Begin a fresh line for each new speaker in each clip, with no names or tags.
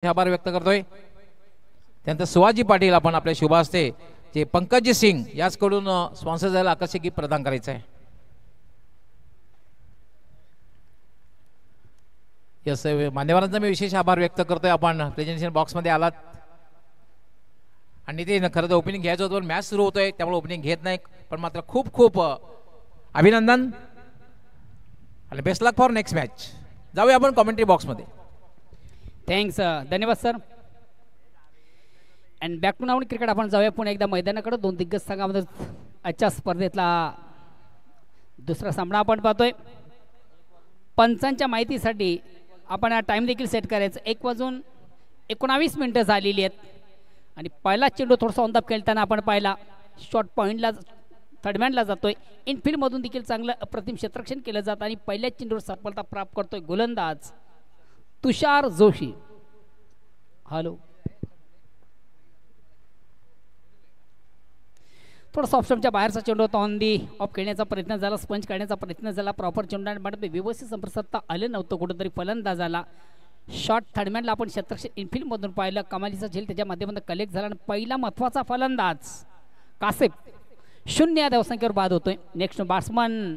आभार व्यक्त करतोय. त्यानंतर शिवाजी पाटील आपण आपल्या शुभ हस्ते जे पंकजी सिंग याचकडून स्पॉन्सर झालेलं आकर्षक गिफ्ट प्रदान करायचं आहे. यस, मान्यवरांचा मी विशेष आभार व्यक्त करतोय. आपण प्रेझेंटेशन बॉक्समध्ये आलात आणि ते खरं तर ओपनिंग घ्यायचं होतं पण मॅच सुरू होतोय त्यामुळे ओपनिंग घेत नाही. पण मात्र खूप खूप अभिनंदन आणि best luck for next match. जाऊया आपण कॉमेंट्री बॉक्समध्ये.
थँक्स, धन्यवाद सर. अँड बॅक टू नाऊन क्रिकेट आपण जाऊया पुन्हा एकदा मैदानाकडे. दोन दिग्गज संघामध्ये आजच्या स्पर्धेतला दुसरा सामना आपण पाहतोय. पंचांच्या माहितीसाठी आपण टाईम देखील सेट करायचं. 1:19 झालेली आहेत आणि पहिला चेंडू थोडासा ऑन द खेळताना आपण पाहिला. शॉर्ट पॉईंटला थर्डमॅनला जातोय. इनफिल्डमधून देखील चांगलं अप्रतिम क्षेत्ररक्षण केलं जातं आणि पहिल्याच चेंडूवर सफलता प्राप्त करतोय गोलंदाज तुषार जोशी. हॅलो, थोडासा ऑप्शनच्या बाहेरचा चेंडू होता. ऑन दी ऑफ खेळण्याचा प्रयत्न झाला, स्पंज काढण्याचा प्रयत्न झाला. प्रॉपर चेंडू आणि व्यवस्थित संप्रसारता आलं नव्हतं. कुठंतरी फलंदाजाला शॉर्ट थर्डमॅनला आपण क्षेत्ररक्षण इनफिल्डमधून पाहिलं. कमालीचा झेल त्याच्या माध्यमातून कलेक्ट झाला आणि पहिला महत्त्वाचा फलंदाज कासेफ 0 या धावसंख्येवर बाद होतोय. नेक्स्ट बॅट्समन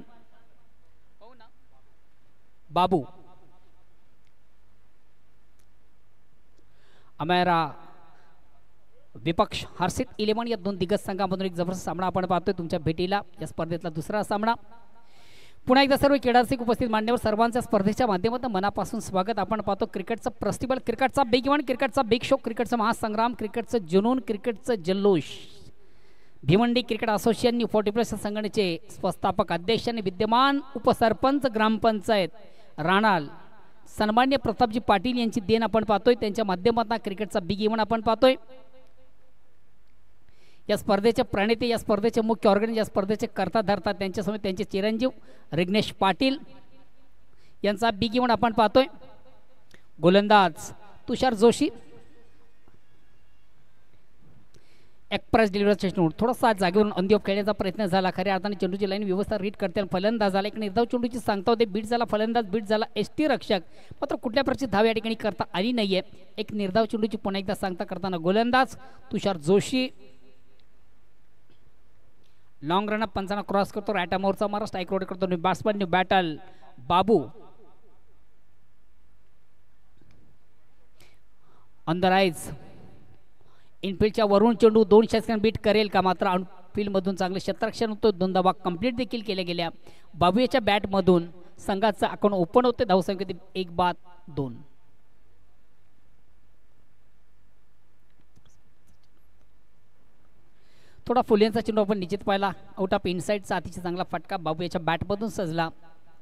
बाबू. अमेरा विपक्ष हर्षित 11 या दोन दिग्गज संघामधून एक जबरदस्त सामना आपण पाहतोय तुमच्या भेटीला. या स्पर्धेतला दुसरा सामना. पुन्हा एकदा सर्व क्रीडारसिक उपस्थित मान्यवर सर्वांच्या स्पर्धेच्या माध्यमातून मनापासून स्वागत. आपण पाहतो क्रिकेटचं फेस्टिवल, क्रिकेटचा बिग इव्हेंट, क्रिकेटचा बिग शो, क्रिकेटचा महासंग्राम, क्रिकेटचं जुनून, क्रिकेटचं जल्लोष. भिवंडी क्रिकेट असोसिएशन 40+ संघटनेचे संस्थापक अध्यक्ष आणि विद्यमान उपसरपंच ग्रामपंचायत राणाल सन्मान्य प्रतापजी पाटील यांची देण आपण पाहतोय. त्यांच्या माध्यमातून क्रिकेटचा बिग इव्हेंट आपण पाहतोय. या स्पर्धेचे प्रणेते, या स्पर्धेचे मुख्य ऑर्गनायझर, या स्पर्धेचे कर्ता धरता त्यांच्यासमोर त्यांचे चिरंजीव रिग्नेश पाटील यांचा बिग इव्हेंट आपण पाहतोय. गोलंदाज तुषार जोशी. एक्सप्रेस डिलिव्हरीचा चेंडू थोडासा जागेवरून अंधी ऑफ खेळण्याचा प्रयत्न झाला. खऱ्या अर्थाने चेंडूची लाईन व्यवस्था रीड करते. फलंदाजाला एक निर्धाव चेंडूची सांगता होते. बीट झाला फलंदाज, बीट झाला एसटी रक्षक. मात्र कुठल्या प्रकारची धाव या ठिकाणी करता आली नाहीये. एक निर्धाव चेंडूची पुन्हा एकदा सांगता करताना गोलंदाज तुषार जोशी. लॉंग रन पंचांना क्रॉस करतो. राईट आर्मवरचा मारा स्ट्राईक रोड करतो. बॅट्समन न्यू बॅटल बाबू ऑन द राईज. इनफिल्डच्या वरून चेंडू 2 षटकांना बीट करेल का? मात्र आउटफील्डमधून चांगले क्षेत्ररक्षण होतं. 2 धावा कंप्लीट देखील केल्या गेल्या. बाबू याच्या बॅटमधून संघाचा अकाउंट ओपन होते. धावसंख्येत 1-2. थोडा फुलेंचा चेंडू आपण निश्चित पाहिला. आउट ऑफ इनसाईडचा अतिशय चांगला फटका बाबू याच्या बॅटमधून सजला.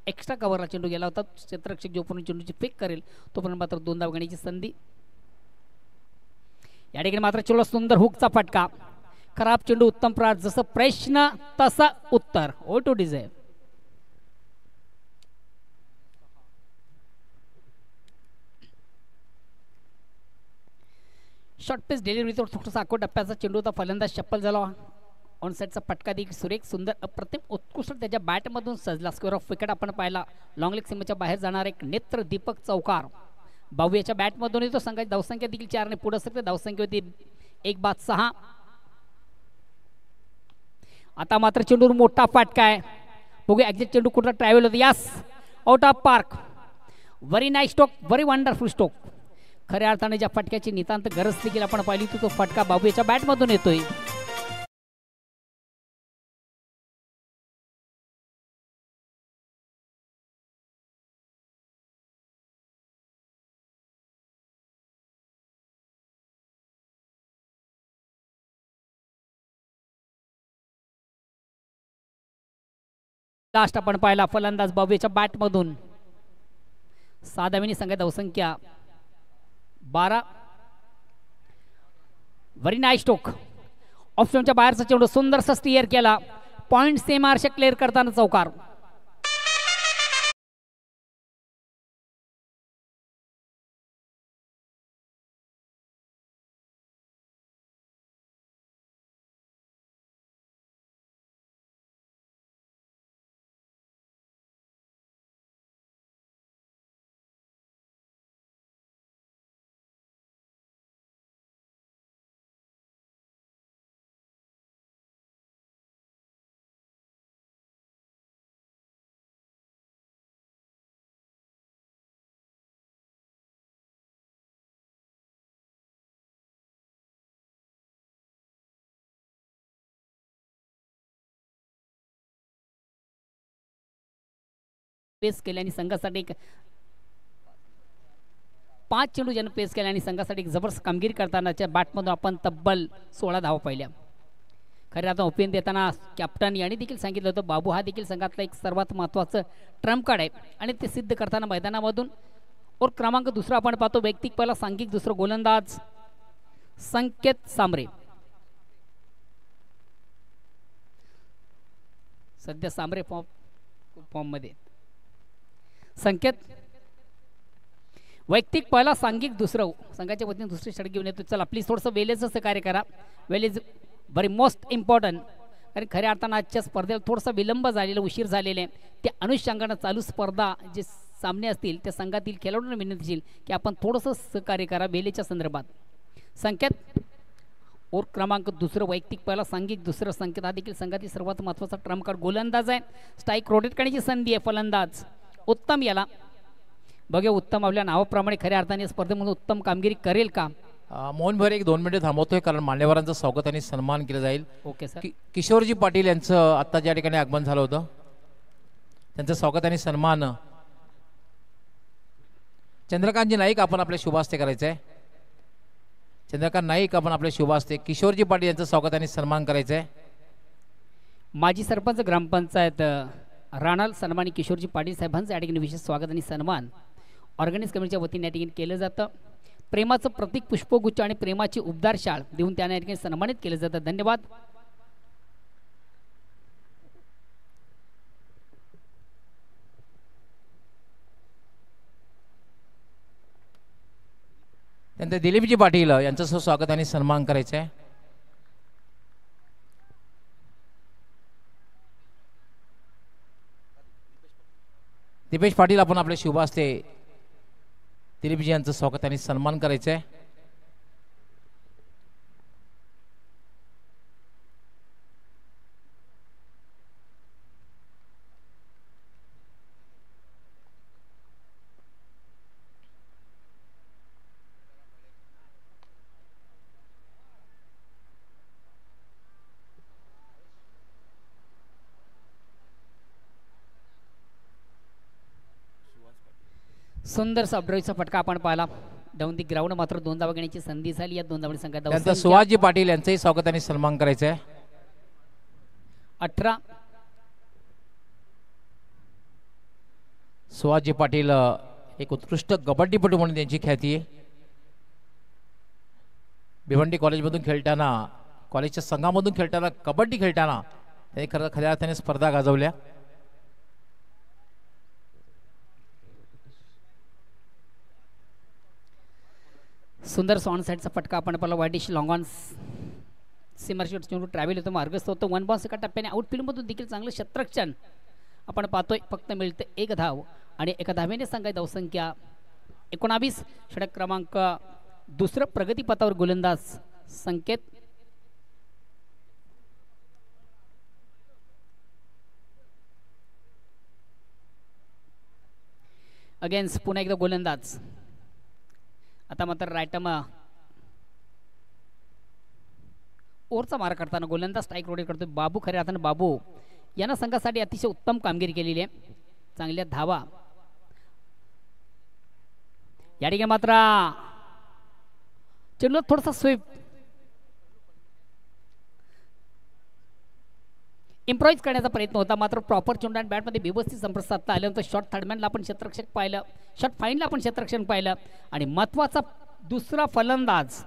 एक्स्ट्रा कव्हरला चेंडू गेला होता. क्षेत्ररक्षक जोपर्यंत चेंडूची फेक करेल तोपर्यंत मात्र 2 धाव घेण्याची संधी. या ठिकाणी मात्र चेंडू सुंदर हुकचा फटका. खराब चेंडू उत्तम प्रहार. जसं प्रश्न तसं उत्तर. ओ टू डिझायर. शॉर्ट पेस डिलिव्हरी थोडासा आखो टप्प्याचा चेंडू होता. फलंदाज चप्पल झाला. ऑन साईडचा फटका देखील सुरेख सुंदर अप्रतिम उत्कृष्ट त्याच्या बॅटमधून सजला. स्क्वेअर ऑफ विकेट आपण पाहिला. लॉंग लेग सीमेच्या बाहेर जाणार एक नेत्र दीपक चौकार बाबू याच्या बॅटमधून येतो. संघाची धावसंख्या देखील 4 ने पुढे सरते. धावसंख्या होती 1-6. आता मात्र चेंडूवर मोठा फटका आहे. बघूया एक्झॅक्ट चेंडू कुठला ट्रॅव्हल होतो. यास, out of park. Very nice stroke, very wonderful stroke. खऱ्या अर्थाने ज्या फटक्याची नितांत गरज देखील आपण पाहिली तो फटका बाबू याच्या बॅटमधून येतोय. लास्ट आपण पाहिला फलंदाज बाबू याच्या बॅटमधून 6 धावांनी संघाची धावसंख्या 12. Very nice stroke. ऑप्शनच्या बाहेरचा चेंडू सुंदरसा स्टीअर केला. पॉइंट सेम आरशे क्लिअर करताना चौकार. पेस केले आणि संघासाठी एक 5 चेंडू ज्यानं पेस केले आणि संघासाठी एक जबरदस्त कामगिरी करतानाच्या बॅटमधून आपण तब्बल 16 धावा पाहिल्या. खरे आता ओपिनियन देताना कॅप्टन यांनी देखील सांगितलं होतं बाबू हा देखील संघातला एक सर्वात महत्त्वाचं ट्रम्प कार्ड आहे आणि ते सिद्ध करताना मैदानामधून और क्रमांक दुसरा आपण पाहतो वैयक्तिक पहिला सांघिक दुसरं गोलंदाज संकेत सांबरे. सध्या सांबरे फॉर्ममध्ये. संकेत वैयक्तिक पहिला सांघिक दुसरं संघाच्या वतीने दुसरी षटक घेऊन येतो. चला प्लीज थोडंसं वेलेचं सहकार्य करा. वेल इज व्हेरी मोस्ट इम्पॉर्टंट. कारण खऱ्या अर्थानं आजच्या स्पर्धेला थोडासा विलंब झालेला उशीर झालेले त्या अनुषंगानं चालू स्पर्धा जे सामने असतील त्या संघातील खेळाडूंना विनंती येईल की आपण थोडंसं सहकार्य करा वेलेच्या संदर्भात. संकेत और क्रमांक दुसरं वैयक्तिक पहिला सांघिक दुसरं संकेत हा देखील संघातील सर्वात महत्त्वाचा ट्रम्प कार्ड गोलंदाज आहे. स्ट्राईक रोटेट करण्याची संधी आहे. फलंदाज उत्तम याला बघूया उत्तम आपल्या नावाप्रमाणे खऱ्या अर्थाने स्पर्धेमध्ये उत्तम कामगिरी करेल का.
मोहन भर एक 2 मिनिटे थांबवतोय कारण मान्यवरांचं स्वागत आणि सन्मान केलं जाईल.
Okay sir.
किशोरजी पाटील यांचं आत्ता ज्या ठिकाणी आगमन झालं होतं त्यांचं स्वागत आणि सन्मान चंद्रकांतजी नाईक आपण आपल्या शुभास्ते करायचं आहे. चंद्रकांत नाईक आपण आपल्या शुभास्ते किशोरजी पाटील यांचं स्वागत आणि सन्मान करायचं आहे.
माजी सरपंच ग्रामपंचायत राणाल सन्मानी किशोरजी पाटील साहेबांचं या ठिकाणी विशेष स्वागत आणि सन्मान ऑर्गनाइज कमिटीच्या वतीने या ठिकाणी केलं जातं. प्रेमाचं प्रतीक पुष्पगुच्छ आणि प्रेमाची उबदार शाळ देऊन त्यांना या ठिकाणी सन्मानित केलं जातं. धन्यवाद.
त्यानंतर दिलीपजी पाटील यांचं स्वागत आणि सन्मान करायचं आहे. दीपेश पाटील आपण आपल्या शुभास्ते दिलीपजी यांचं स्वागत आणि सन्मान करायचं आहे.
सुंदर सबड्रॉईचा फटका आपण पाहिला. डाऊन दी ग्राउंड मात्र 2 धावा घेण्याची संधी झाली. या 2 धावांनी संघात
त्यानंतर सुहासजी पाटील यांचंही स्वागत आणि सन्मान करायचं आहे.
18
सुहासजी पाटील एक उत्कृष्ट कबड्डीपटू म्हणून त्यांची ख्याती आहे. भिवंडी कॉलेजमधून खेळताना कॉलेजच्या संघामधून खेळताना कबड्डी खेळताना त्यांनी खऱ्या अर्थाने स्पर्धा गाजवल्या.
सुंदर ऑन साईडचा फटका आपण पाहिला. वाईटिश लॉंग ऑन सिमरशॉट चेंडू ट्रॅव्हल होतो मार्गस्थ होतो. 1 बॉन्स एका टप्प्याने आउटफील्डमधून देखील चांगलं क्षेत्ररक्षण आपण पाहतोय. फक्त मिळते 1 धाव आणि 1 धावेने संघाची धावसंख्या 19. षटक क्रमांक दुसरं प्रगतीपथावर गोलंदाज संकेत. अगेन्स्ट पुन्हा एकदा गोलंदाज. आता मात्र रायटम ओरचा मार करताना गोलंदाज स्ट्राईक रोटेट करतोय. बाबू खऱ्या अर्थानं बाबू यांना संघासाठी अतिशय उत्तम कामगिरी केलेली आहे. चांगल्या धावा या ठिकाणी मात्र चेंडूला थोडासा स्वीप इम्प्रोवाइज करण्याचा प्रयत्न होता मात्र प्रॉपर चेंडू आणि बॅटमध्ये व्यवस्थित संपर्क साधता आल्यानंतर शॉर्ट थर्डमॅनला आपण क्षेत्ररक्षक पाहिलं. शॉर्ट फाईनला आपण क्षेत्ररक्षण पाहिलं आणि महत्वाचा दुसरा फलंदाज.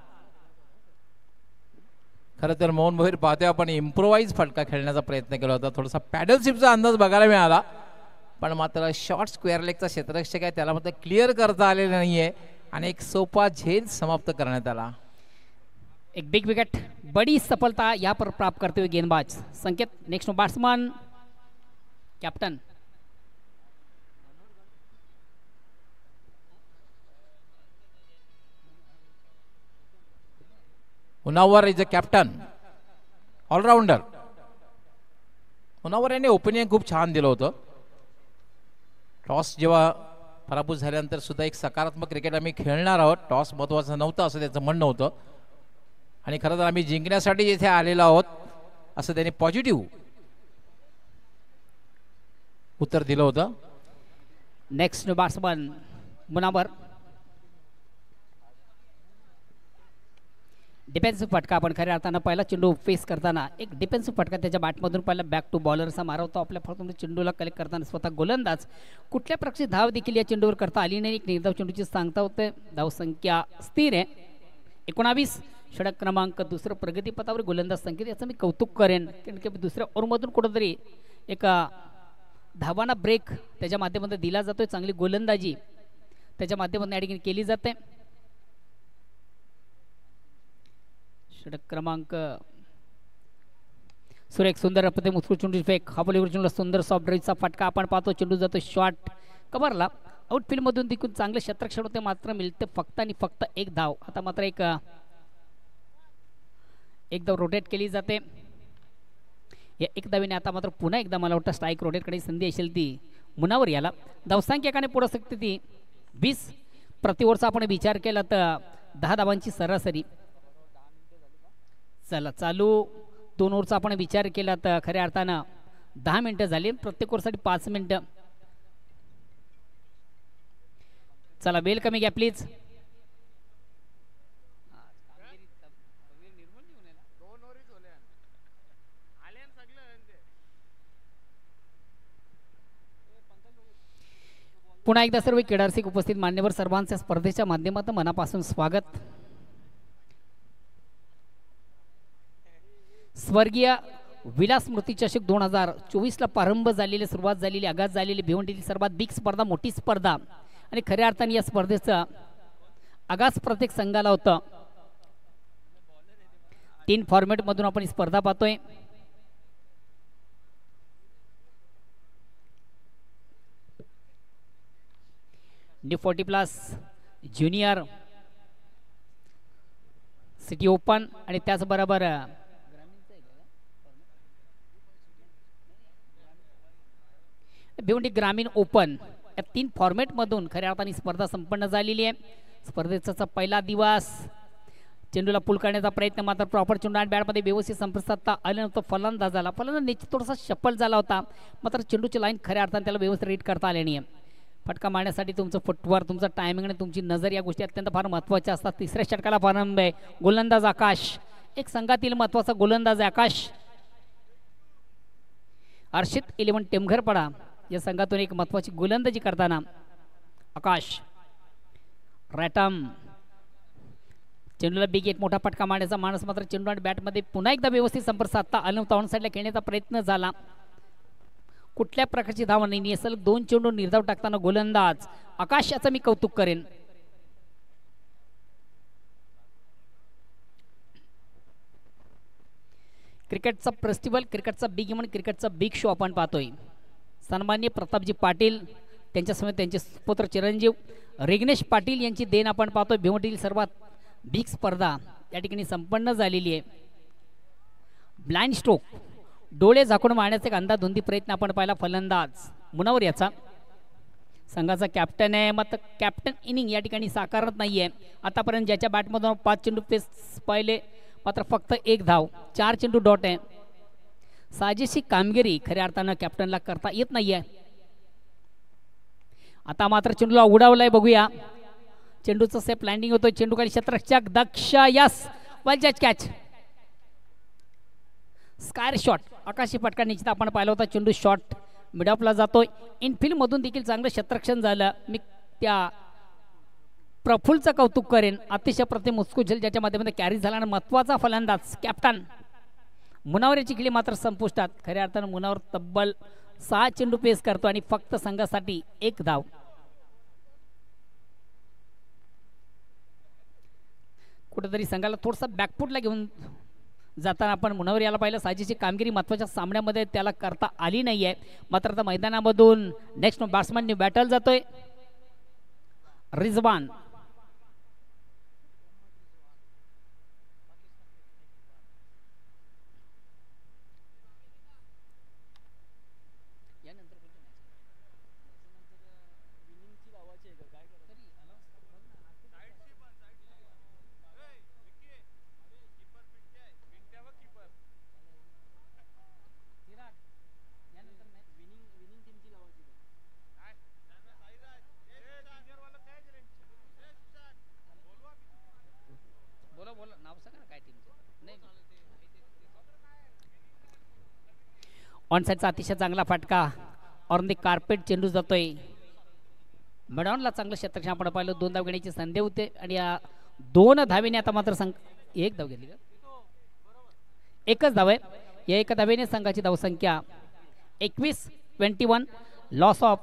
खरं तर मोहन भोईर पाहतोय आपण इम्प्रोवाइज फटका खेळण्याचा प्रयत्न केला होता. थोडासा पॅडल शिपचा अंदाज बघायला मिळाला पण मात्र शॉर्ट स्क्वेअर लेगचा क्षेत्ररक्षक आहे त्याला मात्र क्लिअर करता आलेलं नाहीये आणि एक सोपा झेल समाप्त करण्यात आला.
एक बिग विकेट बड़ी सफलता यहाँ पर प्राप्त करते हुए गेंदबाज संकेत. Next batsman captain
Munawar is a captain all rounder. Munawar यांनी ओपनिंग खूप छान दिलं होतं. टॉस जेव्हा पराभूत झाल्यानंतर सुद्धा एक सकारात्मक क्रिकेट आम्ही खेळणार आहोत. टॉस महत्त्वाचं नव्हतं असं त्याचं म्हणणं होतं आणि खरं तर आम्ही जिंकण्यासाठी इथे आलेलो आहोत असं त्यांनी पॉझिटिव्ह उत्तर दिलं होतं.
Next batsman Munawar. डिफेन्सिव्ह फटका. आपण खऱ्या अर्थानं पहिला चेंडू फेस करताना एक डिफेन्सिव्ह फटका त्याच्या बॅटमधून पहिला बॅक टू बॉलरचा मारवतो. आपल्या फक्त चेंडूला कलेक्ट करताना स्वतः गोलंदाज कुठल्या प्रकारची धाव देखील या चेंडूवर करता आली नाही. एक निर्धाव चेंडूची सांगता होते. धावसंख्या स्थिर आहे 19. षटक क्रमांक दुसरं प्रगतीपथावर गोलंदाज संकेत. याचं मी कौतुक करेन कारण की दुसऱ्या ओव्हरमधून कुठंतरी एक धावांना ब्रेक त्याच्या माध्यमातून दिला जातोय. चांगली गोलंदाजी त्याच्या माध्यमातून या ठिकाणी केली जाते. षटक क्रमांक सुरेख सुंदर पते मुस्कू चेंडू फेक. हा बॉलीवर चेंडूला सुंदर सॉफ्ट ड्राईव्हचा फटका आपण पाहतो. चेंडू जातो शॉर्ट कव्हरला. आउटफील्ड मधून देखील चांगले क्षेत्ररक्षण होते मात्र मिळते फक्त आणि फक्त एक धाव. आता मात्र एक धाव रोटेट केली जाते. या एक धावीने आता मात्र पुन्हा एकदा मला वाटतं स्ट्राईक रोटेट करण्याची संधी असेल ती मुनावर याला. धावसंख्याने पुढे शकते ती 20. प्रति ओव्हरचा आपण विचार केला तर 10 धावांची सरासरी. चला चालू 2 ओव्हरचा आपण विचार केला तर खऱ्या अर्थानं 10 मिनिटं झाली. प्रत्येक ओव्हरसाठी 5 मिनिटं. चला वेल कमी घ्या प्लीज. पुन्हा एकदा सर्व क्रीडारसिक उपस्थित मान्यवर सर्वांच्या स्पर्धेच्या माध्यमातून मनापासून स्वागत. स्वर्गीय विलास स्मृती चषक 2024ला प्रारंभ झालेली सुरुवात झालेली आगाज झालेली भिवंडीतील सर्वात बिग स्पर्धा मोठी स्पर्धा आणि खऱ्या अर्थाने या स्पर्धेचा आगाज प्रत्येक संघाला होतं. 3 फॉर्मॅट मधून आपण स्पर्धा पाहतोय. न्यू 40+ ज्युनियर सिटी ओपन आणि त्याचबरोबर भिवंडी ग्रामीण ओपन या 3 फॉर्मॅट मधून खऱ्या अर्थाने स्पर्धा संपन्न झालेली आहे. स्पर्धेचा पहिला दिवस. चेंडूला पुल करण्याचा प्रयत्न मात्र प्रॉपर चेंडू आणि बॅटमध्ये व्यवस्थित संपर्क साधता आले नव्हतं. फलंदाज झाला. फलंदाज निश्चित थोडासा शफल झाला होता मात्र चेंडूची लाईन खऱ्या अर्थाने त्याला व्यवस्थित रीड करता आले नाही. फटका मारण्यासाठी तुमचं फुटवर तुमचं टायमिंग आणि तुमची नजर या गोष्टी अत्यंत फार महत्त्वाच्या असतात. तिसऱ्या षटकाला प्रारंभ आहे. गोलंदाज आकाश एक संघातील महत्त्वाचा गोलंदाज आहे आकाश. हर्षित 11 टेमघरपडा या संघातून एक महत्त्वाची गोलंदाजी करताना आकाश रॅटम. चेंडूला बिग एक मोठा फटका मारण्याचा माणूस मात्र चेंडू आणि बॅटमध्ये पुन्हा एकदा व्यवस्थित संपर्क साधता आला नव्हता. ऑन साईडला खेळण्याचा प्रयत्न झाला. कुठल्या प्रकारची धाव नाही. सलग 2 चेंडू निर्धाव टाकताना गोलंदाज आकाश याचं मी कौतुक करेन. क्रिकेटचा फेस्टिवल क्रिकेटचा बिग इव्हेंट क्रिकेटचा बिग शो आपण पाहतोय. सन्माननीय प्रतापजी पाटील त्यांच्यासमोर त्यांचे पुत्र चिरंजीव रिग्नेश पाटील यांची देण आपण पाहतोय. भिवंडीतील सर्वात बिग स्पर्धा या ठिकाणी संपन्न झालेली आहे. ब्लाइंड स्ट्रोक डोळे झाकून मारण्याचा एक अंधाधुंदी प्रयत्न आपण पाहिला. फलंदाज मुनावर याचा संघाचा कॅप्टन आहे मात्र कॅप्टन इनिंग या ठिकाणी साकारत नाहीये. आतापर्यंत ज्याच्या बॅटमधून 5 चेंडू फेस पाहिले मात्र फक्त 1 धाव. 4 चेंडू डॉट आहे. साजेशी कामगिरी खऱ्या अर्थानं कॅप्टनला करता येत नाहीये. आता मात्र चेंडूला उडावलाय. बघूया चेंडूचं सेफ लँडिंग होतोय. चेंडू खाली क्षेत्ररक्षक दक्ष यस वेल जज कॅच. स्कायर शॉट आकाशी फटका निश्चित आपण पाहिला होता. चेंडू शॉट मिड ऑफला जातोय. इनफिल्ड मधून देखील चांगलं क्षेत्ररक्षण झालं. मी त्या प्रफुल्लचं कौतुक करेन. अतिशय प्रतिम मुस्कुझेल ज्याच्या माध्यमातून कॅरी झाला आणि महत्वाचा फलंदाज कॅप्टन मुनावर याची खेळी मात्र संपुष्टात. खऱ्या अर्थानं मुनावर तब्बल 6 चेंडू पेस करतो आणि फक्त संघासाठी 1 धाव. कुठेतरी संघाला थोडासा बॅकफुटला घेऊन जाताना आपण मुनावर याला पाहिलं. साजेची कामगिरी महत्वाच्या सामन्यामध्ये त्याला करता आली नाहीये. मात्र आता मैदानामधून नेक्स्ट बॅट्समन बॅटल जातोय रिजवान. ऑन साईडचा अतिशय चांगला फटका ऑन दी कार्पेट चेंडू जातोय मॅडॉनला चांगलं क्षेत्ररक्षण आपण पाहिलं 2 धाव घेण्याची संधी होते आणि या 2 धावेने आता मात्र एक धाव घेतली का एकच धाव आहे या एका धावेने संघाची धावसंख्या 21-21 loss of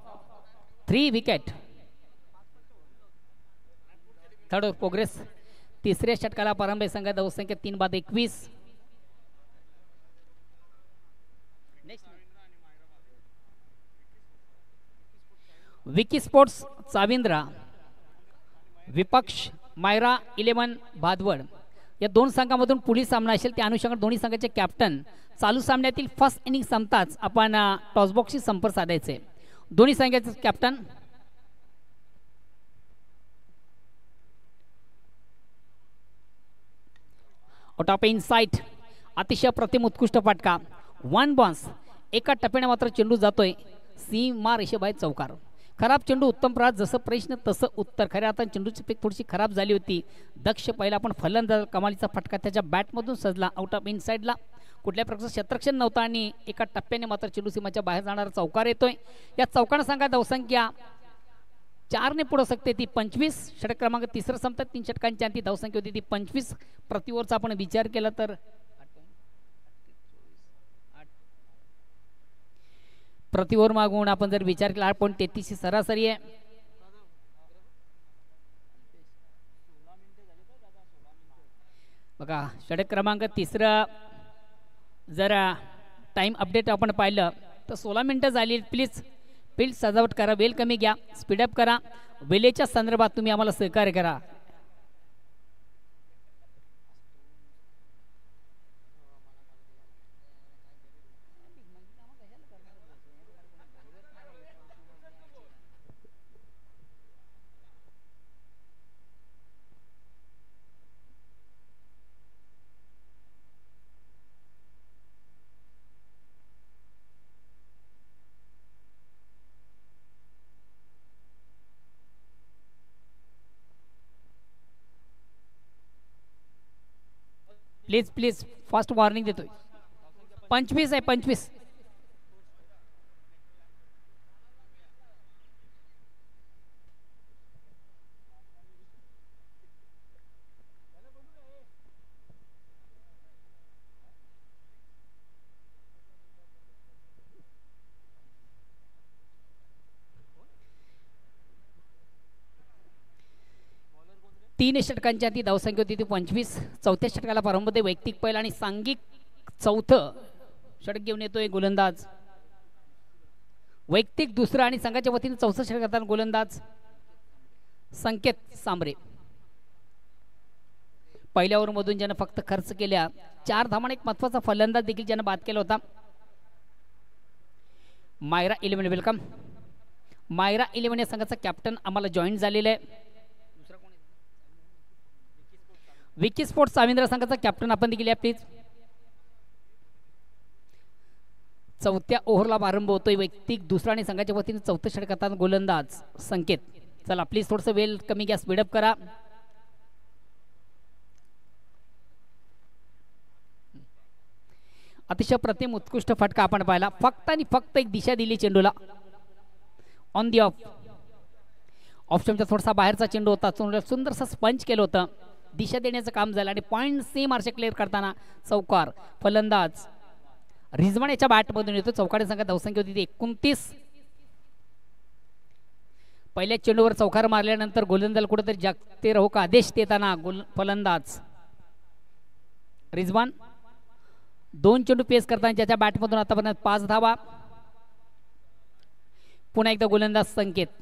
3 wicket third over progress तिसऱ्या षटकाला प्रारंभ संघाची धावसंख्या 3/21 विकी स्पोर्ट्स चाविंद्रा विपक्ष मायरा 11 भादवड या 2 संघांमधून पुढील सामना असेल त्या अनुषंगाने दोन्ही संघाचे कॅप्टन चालू सामन्यातील फर्स्ट इनिंग संपताच आपण टॉसबॉक्सशी संपर्क साधायचे दोन्ही संघाचे कॅप्टन आउट ऑफ इनसाइट अतिशय प्रतिम उत्कृष्ट फटका 1 बॉन्स एका टप्प्याने मात्र चेंडू जातोय सीमा रेषेबाहेर चौकार खराब चेंडू उत्तम प्रहार जसं प्रश्न तसं उत्तर खऱ्या आता चेंडूची पीक थोडीशी खराब झाली होती दक्ष पहिला पण फलंदाज कमालीचा फटका त्याच्या बॅटमधून सजला आउट ऑफ इनसाइडला कुठल्या प्रकारचं क्षेत्ररक्षण नव्हतं आणि एका टप्प्याने मात्र चेंडू सीमाच्या बाहेर जाणारा चौकार येतोय या चौकानं सांगा धावसंख्या 4 ने पुढे सकते ती 25 षटक क्रमांक तिसरं संपतात 3 षटकांची आणि ती धावसंख्या होती ती 25 प्रति ओव्हरचा आपण विचार केला तर प्रति ओव्हर मागून आपण जर विचार केला 8.33 ची सरासरी आहे बघा षटक क्रमांक तिसरा जर टाइम अपडेट आपण पाहिलं तर 16 मिनिटं झाली प्लीज फील्ड सजावट करा वेल कमी घ्या स्पीडअप करा वेळेच्या संदर्भात तुम्ही आम्हाला सहकार्य करा प्लीज प्लीज फास्ट वॉर्निंग देतोय 25 आहे 25 3 षटकांची ती धावसंख्या होती ती 25 चौथ्या षटकाला प्रारंभ होते वैयक्तिक पहिला आणि सांघिक चौथं षटक घेऊन येतोय गोलंदाज वैयक्तिक दुसरा आणि संघाच्या वतीने चौथं षटक करताना गोलंदाज संकेत सांबरे पहिल्या ओव्हरमधून ज्यानं फक्त खर्च केल्या 4 धावांना एक महत्वाचा फलंदाज देखील ज्यानं बाद केला होता मायरा 11 वेलकम मायरा 11 या संघाचा कॅप्टन आम्हाला जॉईन झालेला आहे विकी स्पोर्ट्स चाविंद्रा संघाचा कॅप्टन आपण देखील प्लीज चौथ्या ओव्हरला प्रारंभ होतोय वैयक्तिक दुसरा आणि संघाच्या वतीने चौथं षटक करताना गोलंदाज संकेत चला प्लीज थोडंसं वेळ कमी घ्या स्पीडअप करा अतिशय प्रतिम उत्कृष्ट फटका आपण पाहिला फक्त आणि फक्त एक दिशा दिली चेंडूला ऑन दी ऑफ ऑप्शनचा थोडासा बाहेरचा चेंडू होता सुंदरसा स्पंच केलं होतं दिशा देण्याचं काम झालं आणि पॉइंट सी मार्चे क्लिअर करताना चौकार फलंदाज रिजवान याच्या बॅटमधून येतो चौकाने संघात धावसंख्या होती 29 पहिल्या चेंडूवर चौकार मारल्यानंतर गोलंदाज कुठेतरी जागते राहू का आदेश देताना फलंदाज रिजवान 2 चेंडू पेस करताना ज्याच्या बॅटमधून आतापर्यंत 5 धावा पुन्हा एकदा गोलंदाज संकेत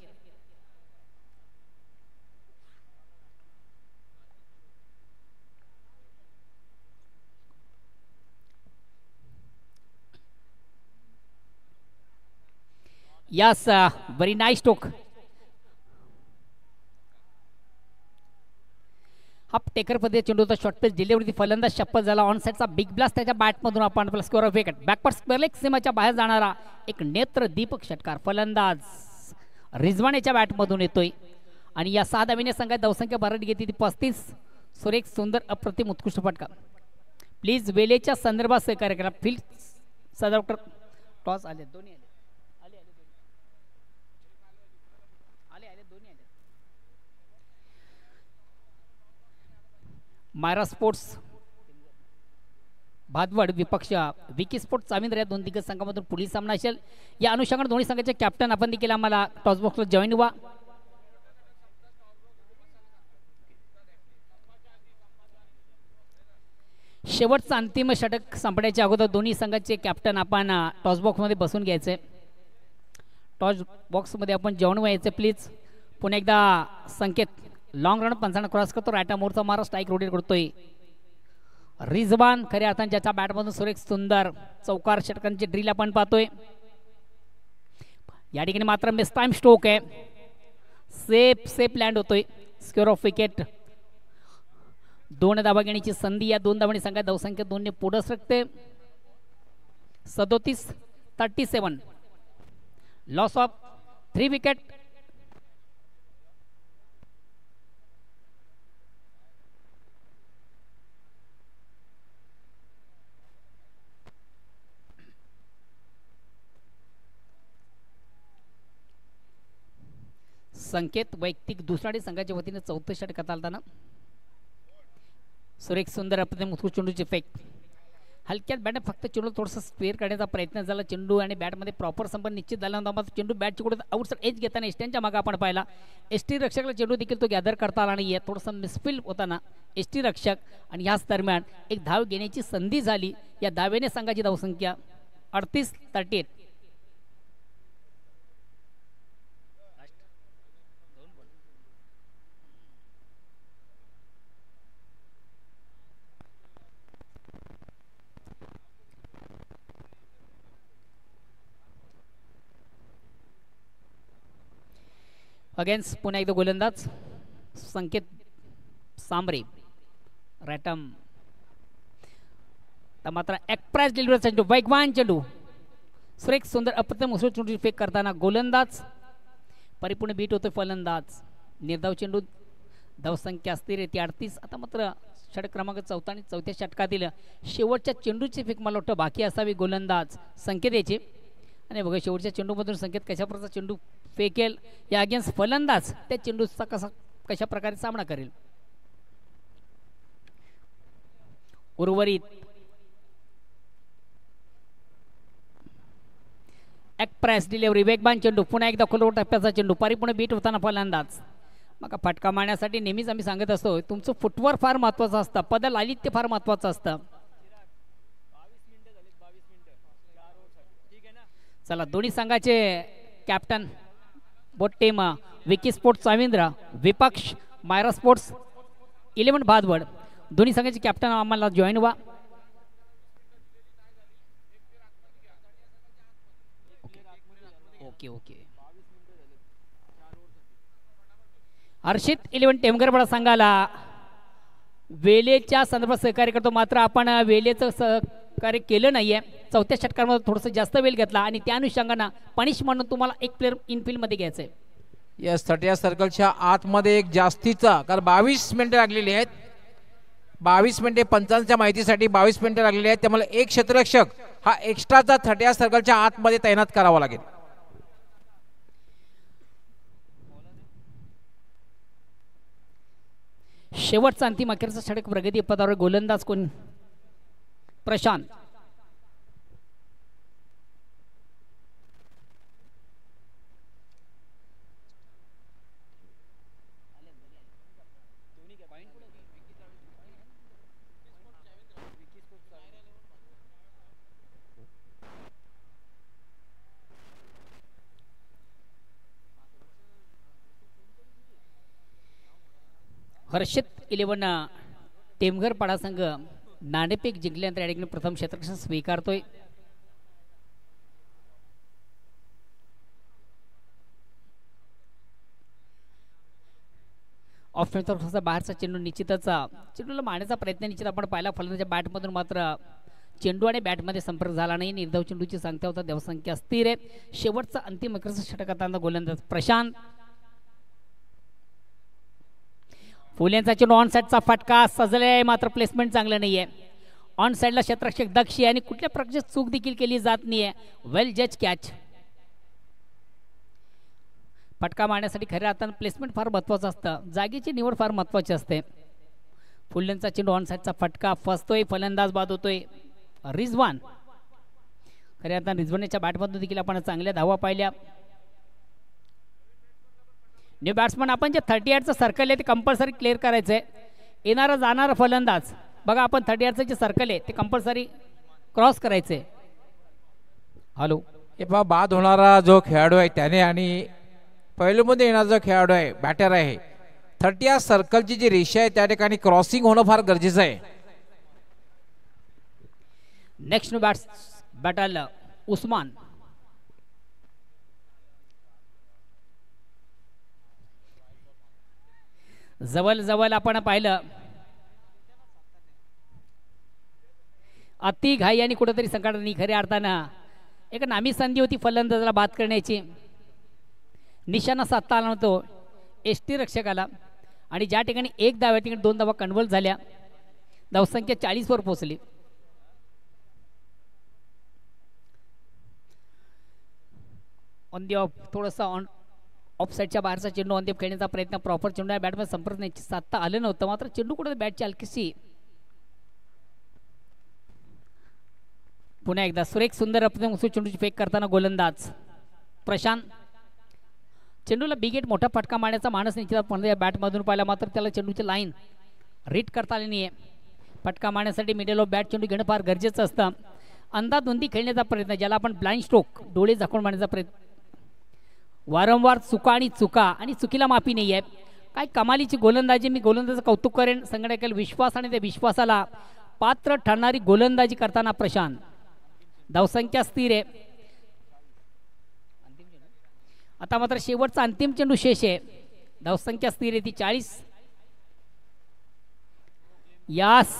Yes, very nice talk. हा टेकर पद्धती चेंडूचा शॉर्ट पेस डिलिव्हरी फलंदाज शप्पल झाला ऑन साइडचा बिग ब्लास्ट त्याच्या बॅटमधून आपण आपला score off wicket backward square leg सीमाच्या बाहेर जाणारा एक नेत्र दीपक षटकार फलंदाज रिजवान याच्या बॅटमधून येतोय आणि या 6 धावेने संघात धावसंख्या भरत घेते ती 35 सुरेख सुंदर अप्रतिम उत्कृष्ट फटका. प्लीज वेळेच्या संदर्भात सहकार्य करा. फील्ड सजावट टॉस आले दोन्ही आले दोन्ही आले. मायरा स्पोर्ट्स भादवड विपक्ष विकी स्पोर्ट्स चामिंद्र या दोन दिग्गज संघामधून पुढील सामना असेल. या अनुषंगाने दोन्ही संघाचे कॅप्टन आपण देखील आम्हाला टॉस बॉक्सला जॉईन व्हा. शेवटचा अंतिम षटक संपण्याच्या अगोदर दोन्ही संघाचे कॅप्टन आपण टॉस बॉक्समध्ये बसून घ्यायचे. टॉस बॉक्समध्ये आपण जॉईन व्हायचे प्लीज. पुन्हा एकदा संकेत लॉंग रन पंचांना क्रॉस करतो. रायटा मोरचा मारा स्ट्राईक रोटेट करतोय. रिजवान खऱ्या अर्थाने ज्याच्या बॅटमधून सुरेख सुंदर चौकार षटकांची ड्रिल आपण पाहतोय. या ठिकाणी मात्र मिस टाइम स्ट्रोक आहे. सेफ लँड होतोय. Square of wicket. 2 धावा घेण्याची संधी या 2 धावांनी संघात धावसंख्या 2 ने पुढे सरकते. 37-37. Loss of 3 wicket. संकेत वैयक्तिक दुसऱ्या संघाच्या वतीने 4थं षटक आलताना सुरेख सुंदर अप्रतिम उत्कृष्ट चेंडूची फेक. हलक्यात बॅट फक्त चेंडू थोडंसं स्पेअर करण्याचा प्रयत्न झाला. चेंडू आणि बॅटमध्ये प्रॉपर संपर्क निश्चित झाला नव्हता. चेंडू बॅटची कुठे आउटसाइड एज घेताना एसटीच्या मागे आपण पाहिला. एसटी रक्षकाला चेंडू देखील तो गॅदर करता आला नाही आहे. थोडंसं मिसफील होताना एसटी रक्षक आणि याच दरम्यान एक धाव घेण्याची संधी झाली. या धावेने संघाची धावसंख्या 38-38. अगेन्स्ट पुन्हा एकदा गोलंदाज संकेत सांबरे. रॅटम मात्र एक्सप्रेस डिलिव्हरी चेंडू वेगवान चेंडू. सुरेख सुंदर अप्रतिम उसळ चेंडू फेक करताना गोलंदाज परिपूर्ण बीट होतो. फलंदाज निर्धाव चेंडू. धावसंख्या अस्थिर येते 38. आता मात्र षटक क्रमांक 4 आणि 4थ्या षटकातील शेवटच्या चेंडूची फेक मला वाटतं बाकी असावी गोलंदाज संकेत याचे. आणि बघा शेवटच्या चेंडूमधून संकेत कशा प्रकारचा चेंडू फेकेल या अगेन्स्ट फलंदाज त्या चेंडूचा कशा प्रकारे सामना करेल. उर्वरित एक्सप्रेस डिलिव्हरी वेगवान चेंडू. पुन्हा एकदा खोलवर टप्प्याचा चेंडू. परिपूर्ण बीट होताना फलंदाज. मग फटका मारण्यासाठी नेहमीच आम्ही सांगत असतो तुमचं फुटवर फार महत्वाचं असतं. पदल आलित्य फार महत्वाचं असतं. चला दोन्ही संघाचे कॅप्टन बोट टीम विकी स्पोर्ट्स चाविंद्र विपक्ष मायरा स्पोर्ट्स 11 भादवड दोन्ही संघाचे कॅप्टन आम्हाला जॉईन व्हा. Okay okay. हर्षित 11 टेमगरवाडा संघाला वेळेच्या संदर्भात सहकार्य करतो. मात्र आपण वेळेचं सहकार्य केलं नाहीये. 4थ्या षटकामध्ये थोडंसं जास्त वेळ घेतला आणि त्या अनुषंगानं पनिश म्हणून तुम्हाला एक प्लेअर इनफिल्ड मध्ये घ्यायचंय.
यस 30 सर्कलच्या आतमध्ये एक जास्तीचा कारण 22 मिनिटं लागलेली आहेत. 22 मिनिटे पंचांच्या माहितीसाठी 22 मिनिटं लागलेली आहेत. त्यामुळे एक क्षेत्ररक्षक हा एक्स्ट्राचा 30 सर्कलच्या आतमध्ये तैनात करावा लागेल.
शेवटचा अंतिम अखेरचा षटक प्रगती पदावर गोलंदाज कोण प्रशांत. हर्षित 11 टेमघर पाडा संघ नाणेफेक जिंकल्यानंतर या ठिकाणी प्रथम क्षेत्ररक्षण स्वीकारतोय. ऑफस्टॉपचा थोडासा बाहेरचा चेंडू निश्चितच चेंडूला मारण्याचा प्रयत्न निश्चित आपण पाहिला. फलंदाजाच्या बॅटमधून मात्र चेंडू आणि बॅटमध्ये संपर्क झाला नाही. निर्धाव चेंडूची संख्या होता. धावसंख्या स्थिर आहे. शेवटचा अंतिम अखेरचा षटकात गोलंदाज प्रशांत. फुलेंचा चेंडू ऑन साईडचा फटका सजलाय, मात्र प्लेसमेंट चांगलं नाहीये. ऑन साईडला क्षेत्ररक्षक दक्ष आहे आणि कुठल्या प्रकारची चूक देखील केली जात नाहीये. वेल जज कॅच. फटका मारण्यासाठी खऱ्या अर्थानं प्लेसमेंट फार महत्त्वाचं असतं, जागेची निवड फार महत्त्वाची असते. फुलेंचा चेंडू ऑन साईडचा फटका फसतोय, फलंदाज बाद होतोय. रिजवान, खऱ्या अर्थानं रिजवानच्या बॅटमधून देखील आपण चांगल्या धावा पाहिल्या. न्यू बॅट्समन आपण जे 30 यार्डचं सर्कल आहे ते कंपल्सरी क्लिअर करायचं आहे. येणारा जाणारा फलंदाज बघा, आपण 30 यार्डचं जे सर्कल आहे ते कंपल्सरी क्रॉस करायचं आहे. हॅलो,
हे पहा, बाद होणारा जो खेळाडू आहे त्याने आणि पहिल्यामध्ये येणारा जो खेळाडू आहे बॅटर आहे 30 या सर्कलची जी रेषा आहे त्या ठिकाणी क्रॉसिंग होणं फार गरजेचं आहे.
Next new battle Usman. जवळ जवळ आपण पाहिलं अति घाई आणि कुठेतरी संकटाने खऱ्या अर्थानं एक नामी संधी होती फलंदाजाला बाद करण्याची. निशाणा साधता आला नव्हतो एसटी रक्षकाला आणि ज्या ठिकाणी एक धाव या ठिकाणी 2 धावा कन्व्हर्ट झाल्या. धावसंख्या 40 वर पोहोचली. ऑन दी ऑफ थोडंसं ऑफ साईडच्या बाहेरचा चेंडू ऑन दी ऑफ खेळण्याचा प्रयत्न, प्रॉपर चेंडू या बॅटमध्ये संपर्क साधता आलं नव्हतं, मात्र चेंडू कुठे बॅटची हलकीशी पुन्हा एकदा सुरेख सुंदर चेंडूची फेक करताना गोलंदाज प्रशांत. चेंडूला बिगेट मोठा फटका मारण्याचा मानस निश्चित या बॅटमधून पाहिला, मात्र त्याला चेंडूची लाईन रीड करता आली नाही आहे. फटका मारण्यासाठी मिडल ऑफ बॅट चेंडू घेणं फार गरजेचं असतं. अंधाधुंदी खेळण्याचा प्रयत्न, ज्याला आपण ब्लाइंड स्ट्रोक डोळे झाकून मारण्याचा प्रयत्न, वारंवार चुका आणि चुकीला माफी नाही आहे. काय कमालीची गोलंदाजी, मी गोलंदाजाचं कौतुक करेन. संघटनेतील विश्वास आणि त्या विश्वासाला पात्र ठरणारी गोलंदाजी करताना प्रशांत. धावसंख्या स्थिर आहे. आता मात्र शेवटचा अंतिम चेंडू शेष आहे. धावसंख्या स्थिर आहे ती 40. यास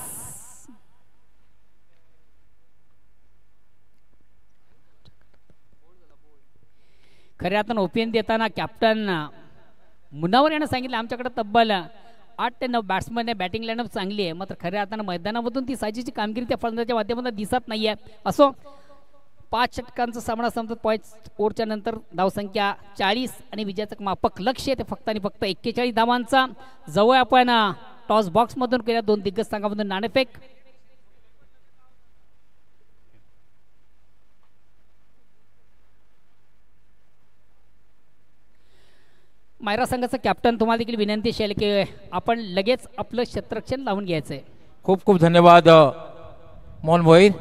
खऱ्या अर्थानं ओपीएन देताना कॅप्टन मुनावर यानं सांगितलं आमच्याकडे तब्बल 8 ते 9 बॅट्समन आहे, बॅटिंग लाईनअप चांगली आहे, मात्र खऱ्या अर्थानं मैदानामधून ती साजेची कामगिरी त्या फलंदाजाच्या माध्यमातून दिसत नाही आहे. असो, 5 षटकांचा सामना संपत पॉईंट ओव्हरच्या नंतर धावसंख्या 40 आणि विजयाचं मापक लक्ष आहे ते फक्त आणि फक्त 41 धावांचा. जवळ आपण टॉस बॉक्समधून केल्या 2 दिग्गज संघामधून नाणेफेक. मायरा संघाचं कॅप्टन, तुम्हाला देखील विनंती असेल की आपण लगेच आपलं क्षेत्ररक्षण लावून घ्यायचं आहे.
खूप खूप धन्यवाद मोहन भोईर,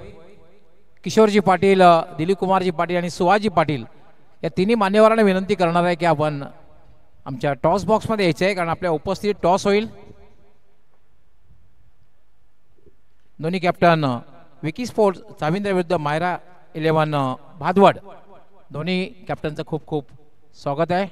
किशोरजी पाटील, दिलीप कुमारजी पाटील आणि सुहाजी पाटील या तिन्ही मान्यवरांना विनंती करणार आहे की आपण आमच्या टॉस बॉक्समध्ये यायचं आहे, कारण आपल्या उपस्थितीत टॉस होईल. दोन्ही कॅप्टन विकी स्पोर्ट्स चाविंद्र विरुद्ध मायरा 11 भादवड, दोन्ही कॅप्टनचं खूप खूप स्वागत आहे.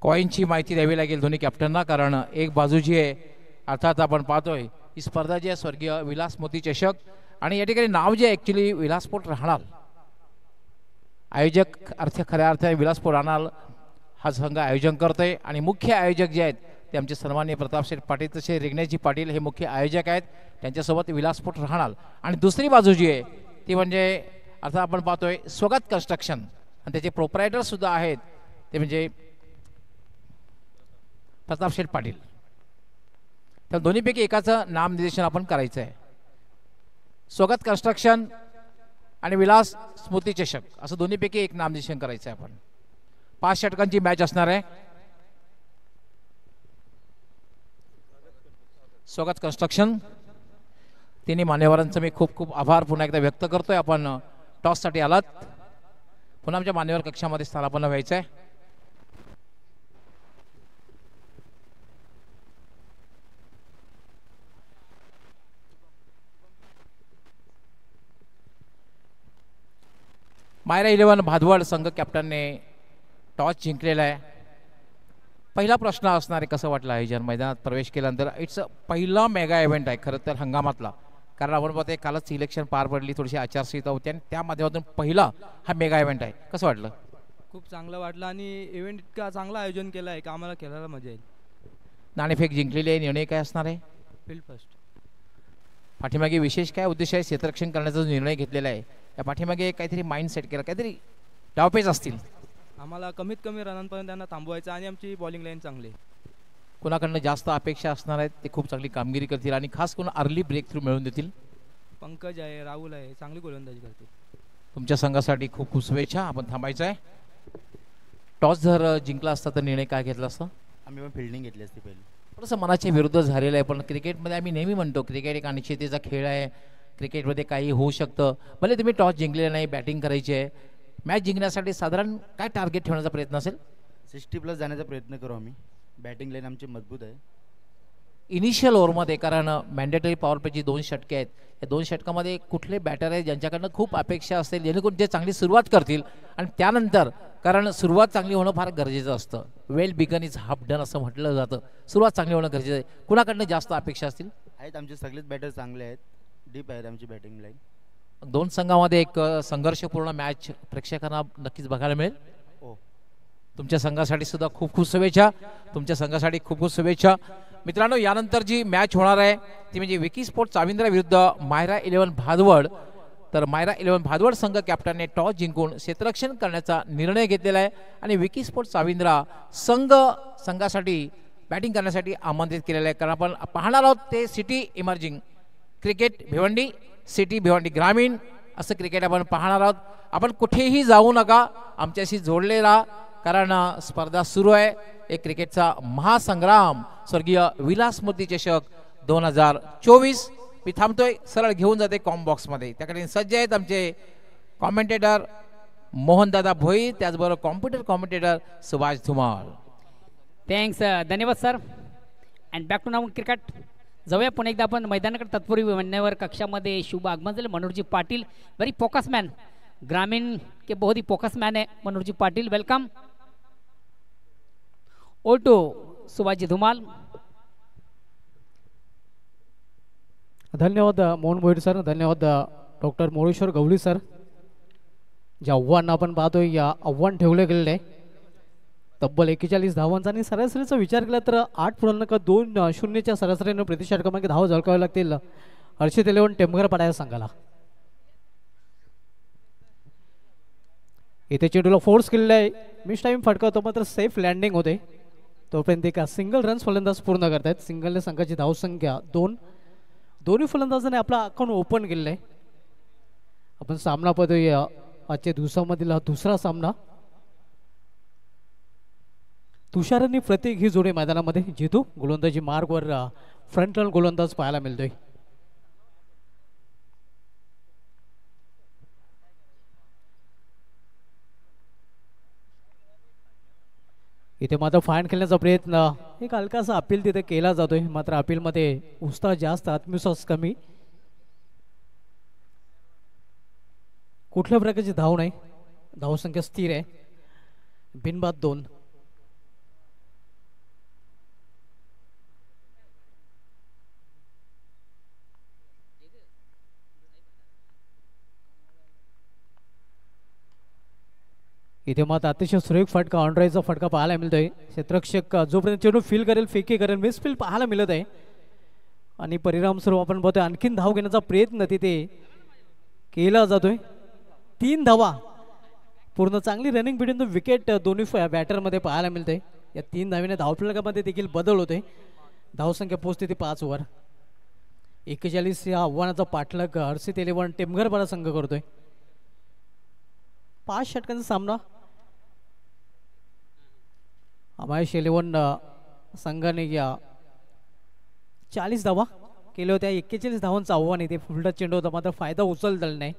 कॉईनची माहिती द्यावी लागेल दोन्ही कॅप्टनना, कारण एक बाजू जी आहे अर्थात आपण पाहतोय ही स्पर्धा जी आहे स्वर्गीय विलास मोती चषक, आणि या ठिकाणी नाव जे ॲक्च्युली विलासपोर्ट राहणार, आयोजक खऱ्या अर्थाने विलासपोर्ट राहणार हा संघ आयोजन करतोय, आणि मुख्य आयोजक जे आहेत ते आमचे सन्माननीय प्रतापशेठ पाटील तसे रिग्नेशजी पाटील हे मुख्य आयोजक आहेत, त्यांच्यासोबत विलासपोर्ट राहणार. आणि दुसरी बाजू जी आहे ती म्हणजे अर्थात आपण पाहतोय स्वगत कन्स्ट्रक्शन, आणि त्याचे प्रोप्रायटर सुद्धा आहेत ते म्हणजे प्रतापशेठ पाटील. तर दोन्हीपैकी एकाचं नामनिर्देशन आपण करायचं आहे. स्वगत कन्स्ट्रक्शन आणि विलास स्मृती चषक असं दोन्हीपैकी एक नामनिर्देशन करायचं आहे आपण. 5 षटकांची मॅच असणार आहे. स्वगत कन्स्ट्रक्शन तिन्ही मान्यवरांचं मी खूप खूप आभार पुन्हा एकदा व्यक्त करतोय. आपण टॉससाठी आलात, पुन्हा आमच्या मान्यवर कक्षामध्ये स्थानापन्न व्हायचं आहे. मायरा 11 भादवड संघ कॅप्टनने टॉस जिंकलेला आहे. पहिला प्रश्न असणार आहे, कसं वाटलं आयोजन? मैदानात प्रवेश केल्यानंतर इट्स पहिला मेगा इव्हेंट आहे खरं तर हंगामातला, कारण आपण पाहतोय कालच इलेक्शन पार पडली, थोडीशी आचारसंहिता होती आणि त्या माध्यमातून पहिला हा मेगा इव्हेंट आहे. कसं वाटलं?
खूप चांगलं वाटलं आणि इव्हेंट इतका चांगला आयोजन केलं आहे की आम्हाला खेळायला मजा येईल.
नाणेफेक जिंकलेली आहे, निर्णय काय असणार आहे?
Field first.
पाठीमागे विशेष काय उद्देश आहे? क्षेत्ररक्षण करण्याचा जो निर्णय घेतलेला आहे या पाठीमागे काहीतरी माइंड सेट केला, काहीतरी डावपेच असतील.
आम्हाला कमीत कमी रनांपर्यंत त्यांना थांबवायचं आणि आमची बॉलिंग लाईन चांगली आहे.
कुणाकडनं जास्त अपेक्षा असणार आहेत? ते खूप चांगली कामगिरी करतील आणि खास करून अर्ली ब्रेक थ्रू मिळवून देतील.
पंकज आहे, राहुल आहे, चांगली गोलंदाजी करते.
तुमच्या संघासाठी खूप खूप शुभेच्छा. आपण थांबायचं आहे. टॉस जर जिंकला असता तर निर्णय काय घेतला असता?
आम्ही पण फिल्डिंग घेतली असती पहिली.
थोडंसं मनाच्या विरुद्ध झालेलं आहे, पण क्रिकेटमध्ये आम्ही नेहमी म्हणतो क्रिकेट एक अनिश्चिततेचा खेळ आहे. क्रिकेटमध्ये काही होऊ शकतं. भले तुम्ही टॉस जिंकलेला नाही, बॅटिंग करायची आहे. मॅच जिंकण्यासाठी साधारण काय टार्गेट ठेवण्याचा प्रयत्न असेल?
60+ जाण्याचा प्रयत्न करू आम्ही. बॅटिंग लाईन आमची मजबूत आहे.
इनिशियल ओव्हरमध्ये, कारण मॅन्डेटरी पॉवर प्लेची 2 षटके आहेत, या 2 षटकामध्ये कुठले बॅटर आहेत ज्यांच्याकडनं खूप अपेक्षा असेल जेणेकरून ते चांगली सुरुवात करतील आणि त्यानंतर, कारण सुरुवात चांगली होणं फार गरजेचं असतं. Well begun is half done असं म्हटलं जातं. सुरुवात चांगली होणं गरजेचं आहे. कुणाकडनं जास्त अपेक्षा असतील?
आहेत आमचे सगळेच बॅटर चांगले आहेत, डीप आहेत आमची बॅटिंग लाईन.
2 संघामध्ये एक संघर्षपूर्ण मॅच प्रेक्षकांना नक्कीच बघायला मिळेल.
हो.
तुमच्या संघासाठी सुद्धा खूप खूप शुभेच्छा. तुमच्या संघासाठी खूप खूप शुभेच्छा. मित्रांनो, यानंतर जी मॅच होणार आहे ती म्हणजे विकी स्पोर्ट चाविंद्रा विरुद्ध मायरा 11 भादवड. तर मायरा 11 भादवड संघ कॅप्टनने टॉस जिंकून क्षेत्ररक्षण करण्याचा निर्णय घेतलेला आहे आणि विकी स्पोर्ट चाविंद्रा संघासाठी बॅटिंग करण्यासाठी आमंत्रित केलेलं आहे. कारण आपण पाहणार आहोत ते city emerging cricket Bhiwandi, city Bhiwandi ग्रामीण असं क्रिकेट आपण पाहणार आहोत. आपण कुठेही जाऊ नका, आमच्याशी जोडले राहा, कारण स्पर्धा सुरू आहे. एक क्रिकेटचा महासंग्राम, स्वर्गीय विलास स्मृती चषक 2024. मी थांबतोय, सरळ घेऊन जाते कॉम बॉक्समध्ये. त्याकडे सज्ज आहेत आमचे कॉमेंटेटर मोहनदादा भोईर, त्याचबरोबर कॉमेंटेटर सुभाष धुमाळ.
थँक्स, धन्यवाद सर. अँड बॅक टू नाऊन क्रिकेट. जाऊया पुन्हा एकदा आपण मैदानाकडे. तत्पूर्वी मान्यवर कक्षामध्ये शुभ आगमन झाले Manoharji Patil, very focus man, ग्रामीण के बहुत ही फोकस मॅन है मनोहरजी पाटील. वेलकम. ओटो सुभाषजी धुमाल.
धन्यवाद मोहन भोईर सर, धन्यवाद डॉक्टर मोरेश्वर गवळी सर. जे आव्हान आपण पाहतोय, या आव्हान ठेवले गेलेले आहे तब्बल 41 धावांचा आणि सरासरीचा विचार केला तर 8.20च्या सरासरीनं प्रतिषटकामध्ये धावा झळकावे लागतील हर्षित 11 टेमघर पाड्या संघाला. इथे चेंडूला फोर्स केलेला आहे, मिस टाइम फटकावतो मात्र सेफ लँडिंग होते. तोपर्यंत एका सिंगल रन्स फलंदाज पूर्ण करतायत. सिंगलने संघाची धावसंख्या 2. दोन्ही फलंदाजांनी आपला अकाउंट ओपन केलेलं आहे. आपण सामना पाहतोय आजच्या दिवसामधील हा दुसरा सामना. तुषार आणि प्रतीक ही जोडी मैदानामध्ये जितू गोलंदाजी मार्गवर फ्रंट रन गोलंदाज पाहायला मिळतोय. इथे मात्र फाईन खेळण्याचा प्रयत्न, एक हलकासा अपील तिथे केला जातोय, मात्र अपीलमध्ये उत्साह जास्त, आत्मविश्वास कमी. कुठल्या प्रकारची धाव नाही, धावसंख्या स्थिर आहे. बिनबाद 2. इथे मात्र अतिशय सुरेख फटका, ऑनड्राईव्हचा फटका पाहायला मिळतोय. क्षेत्ररक्षक जोपर्यंत चेंडू फील करेल, फेकी करेल, मिस फील पाहायला मिळत आहे आणि परिणामस्वरूप आपण बघतोय आणखीन धाव घेण्याचा प्रयत्न तिथे केला जातोय. 3 धावा, पूर्ण चांगली रनिंग बिटवीन द विकेट दोन्ही बॅटरमध्ये पाहायला मिळते. या 3 धावेने धावफलकामध्ये देखील बदल होते. धावसंख्या पोहोचते ती 5 वर. 41 या आव्हानाचा पाठलाग हर्षित 11 टेमघरपाडा संघ करतोय. 5 षटकांचा सामना. अमायश 11 संघाने या 40 धावा केल्या होत्या. 41 धावांचं आव्हान इथे फुलटा चेंडू होता, मात्र फायदा उचलता नाही.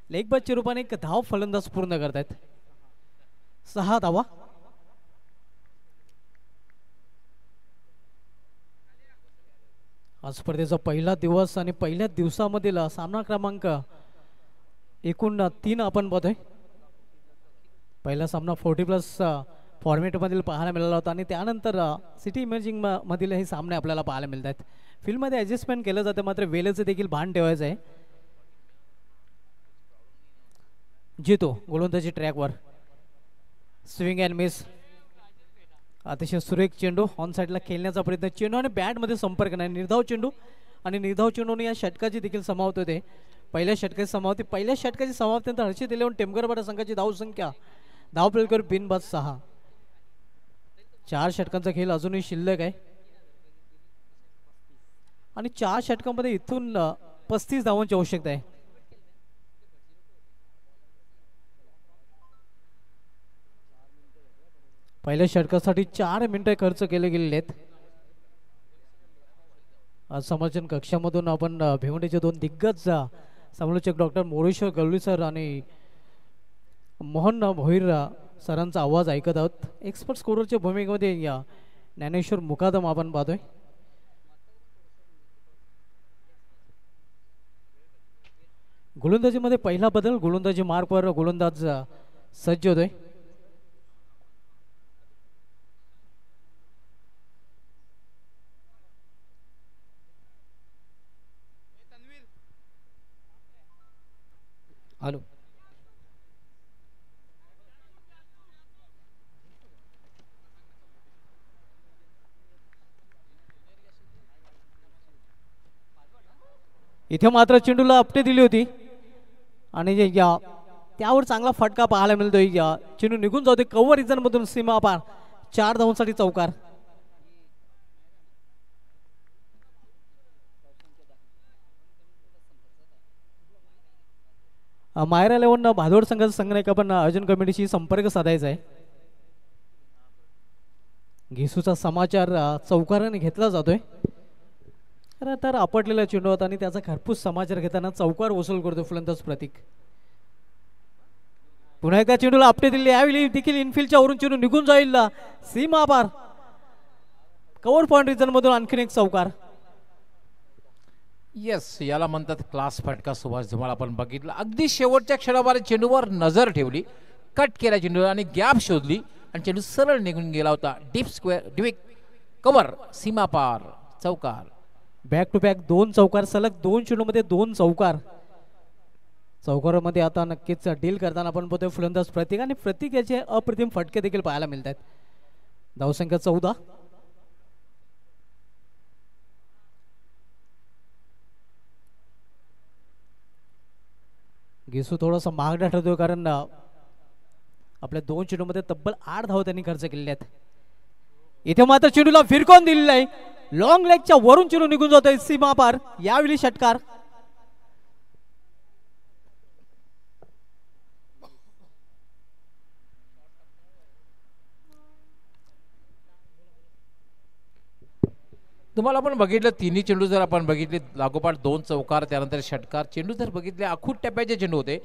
लेग बादच्या रूपाने एक धाव फलंदाज पूर्ण करतायत. 6 धावा. आज स्पर्धेचा पहिला दिवस आणि पहिल्या दिवसामधील सामना क्रमांक एकूण 3 आपण बघतोय. पहिला सामना 40+ फॉर्मॅटमधील पाहायला मिळाला होता आणि त्यानंतर सिटी इमेजिंग मधील हे सामने आपल्याला पाहायला मिळत आहेत. फील्डमध्ये ॲडजस्टमेंट केलं जातं, मात्र वेळेचं देखील भान ठेवायचं आहे. जितो गोलंदाजी ट्रॅकवर स्विंग अँड मिस, अतिशय सुरेख चेंडू ऑन साईडला खेळण्याचा प्रयत्न, चेंडू आणि बॅटमध्ये संपर्क नाही. निर्धाव चेंडू आणि निर्धाव चेंडूने या षटकाची देखील समाप्त होते. पहिल्या षटकाची समाप्ती, पहिल्या षटकाची समाप्तीनंतर हर्षित इलेव्हन टेमघर संघाची धावसंख्या धावफलकावर बिनबाद 6. 4 षटकांचा खेळ अजूनही शिल्लक आहे आणि 4 षटकांमध्ये इथून 35 धावांची आवश्यकता आहे. पहिल्या षटकासाठी 4 मिनिटं खर्च केले गेलेले आहेत. आज समालोचन कक्षामधून आपण भिवंडीचे 2 दिग्गज समालोचक डॉक्टर मोरेश्वर गवळी सर आणि मोहन भोईर सरांचा आवाज ऐकत आहोत. एक्सपर्ट स्कोररच्या भूमिकेमध्ये ज्ञानेश्वर मुकादम आपण पाहतोय. गोलंदाजीमध्ये पहिला बदल, गोलंदाजी मार्कवर गोलंदाज सज्ज होतोय.
हॅलो,
इथे मात्र चेंडूला अपटे दिली होती आणि त्यावर चांगला फटका पाहायला मिळतोय. चेंडू निघून जातोय कव्हर रिजन मधून सीमा पार. 4 धावांसाठी चौकार. मायरा 11 भादोड संघाचा संघनायक आपण आयोजन कमिटीशी संपर्क साधायचा आहे. घेसूचा समाचार चौकाराने घेतला जातोय. तर आपटलेला चेंडू होता आणि त्याचा खरपूस समाचार घेताना चौकार वसूल करतो फलंदाज प्रतीक. पुन्हा एकदा चेंडूला आपटे दिले. यावेळी देखील इनफिल्डच्या वरून चेंडू निघून जाईल सीमा पार. कव्हर पॉइंट रिजन मधून आणखीन एक चौकार.
येस, याला म्हणतात क्लास फटका. सुभाष धुमाळ आपण बघितलं, अगदी शेवटच्या क्षणावर चेंडूवर नजर ठेवली, कट केला चेंडू आणि गॅप शोधली आणि चेंडू सरळ निघून गेला होता. डीप स्क्वेअर डिविक कव्हर सीमा पार चौकार.
बॅक टू बॅक 2 चौकार सलग 2 चेंडूमध्ये 2 चौकार. चौकारामध्ये आता नक्कीच डील करताना आपण बघतोय फलंदाज प्रतीक आणि प्रतीक याचे अप्रतिम फटके देखील पाहायला मिळत आहेत. धावसंख्या 14. घेसू थोडासा महागडा ठरतोय कारण आपल्या 2 चेंडूमध्ये तब्बल 8 धावा त्यांनी खर्च केलेल्या आहेत. इथे मात्र चेंडूला फिरकून दिलेला आहे. लॉंग लेगच्या वरून चेंडू निघून जातोय सीमा पार. यावेळी षटकार.
तुम्हाला आपण बघितलं तिन्ही चेंडू जर आपण बघितले लागोपाठ 2 चौकार त्यानंतर षटकार. चेंडू जर बघितले आखूट टप्प्याचे चेंडू होते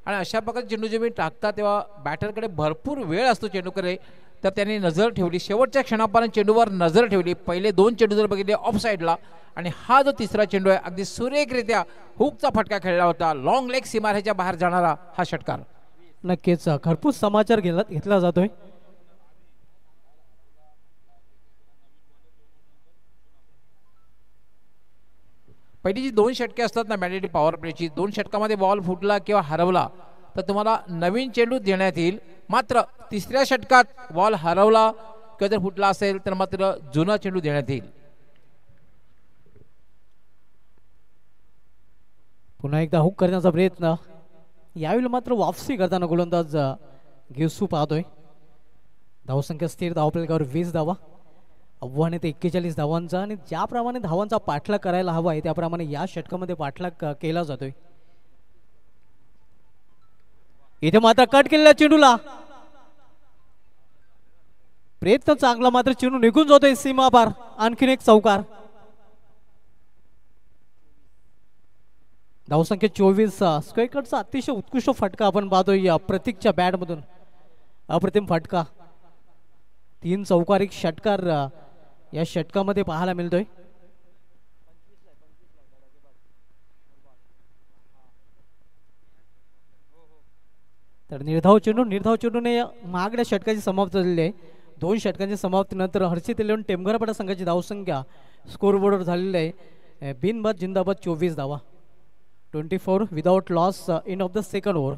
आणि अशा प्रकारचे चेंडू जेव्हा टाकता तेव्हा बॅटरकडे भरपूर वेळ असतो चेंडूकडे, तर त्यांनी नजर ठेवली. शेवटच्या क्षणापर्यंत चेंडूवर नजर ठेवली. पहिले 2 चेंडू जर बघितले ऑफ साईडला आणि हा जो तिसरा चेंडू आहे अगदी सुरेखरित्या हुकचा फटका खेळला होता. लॉंग लेग सीमारेच्या बाहेर जाणारा हा षटकार.
नक्कीच खरपूस समाचार घेतला जातोय.
पहिली जी 2 षटके असतात ना मॅन्डेटरी पॉवर प्लेची, 2 षटकामध्ये बॉल फुटला किंवा हरवला तर तुम्हाला नवीन चेंडू देण्यात येईल. मात्र तिसऱ्या षटकात बॉल हरवला किंवा जर फुटला असेल तर मात्र जुना चेंडू देण्यात येईल.
पुन्हा एकदा हुक करण्याचा प्रयत्न. यावेळी मात्र वापसी करताना गोलंदाज घेसू पाहतोय. धावसंख्या स्थिर धावफलकावर 20 धावा. आव्हान आहे ते 41 धावांचा आणि ज्याप्रमाणे धावांचा पाठलाग करायला हवा आहे त्याप्रमाणे या षटकामध्ये पाठलाग केला जातोय. इथे मात्र कट केलेल्या चेंडूला प्रयत्न चांगला, मात्र चेंडू निघून जातोय सीमा पार. आणखीन एक चौकार. धावसंख्या 24. स्क्वेअरकटचा अतिशय उत्कृष्ट फटका आपण पाहतोय या प्रतीकच्या बॅट मधून. अप्रतिम फटका. 3 चौकार 1 षटकार या षटकामध्ये पाहायला मिळतोय. तर निर्धाव चेंडूने महागड्या षटकाची समाप्ती झालेली आहे. 2 षटकांच्या समाप्तीनंतर हर्षित इलेव्हन टेमघरपाडा संघाची धावसंख्या स्कोरबोर्डवर झालेली आहे. बिनबाद जिंदाबाद 24 धावा, 24 without loss in of the second over.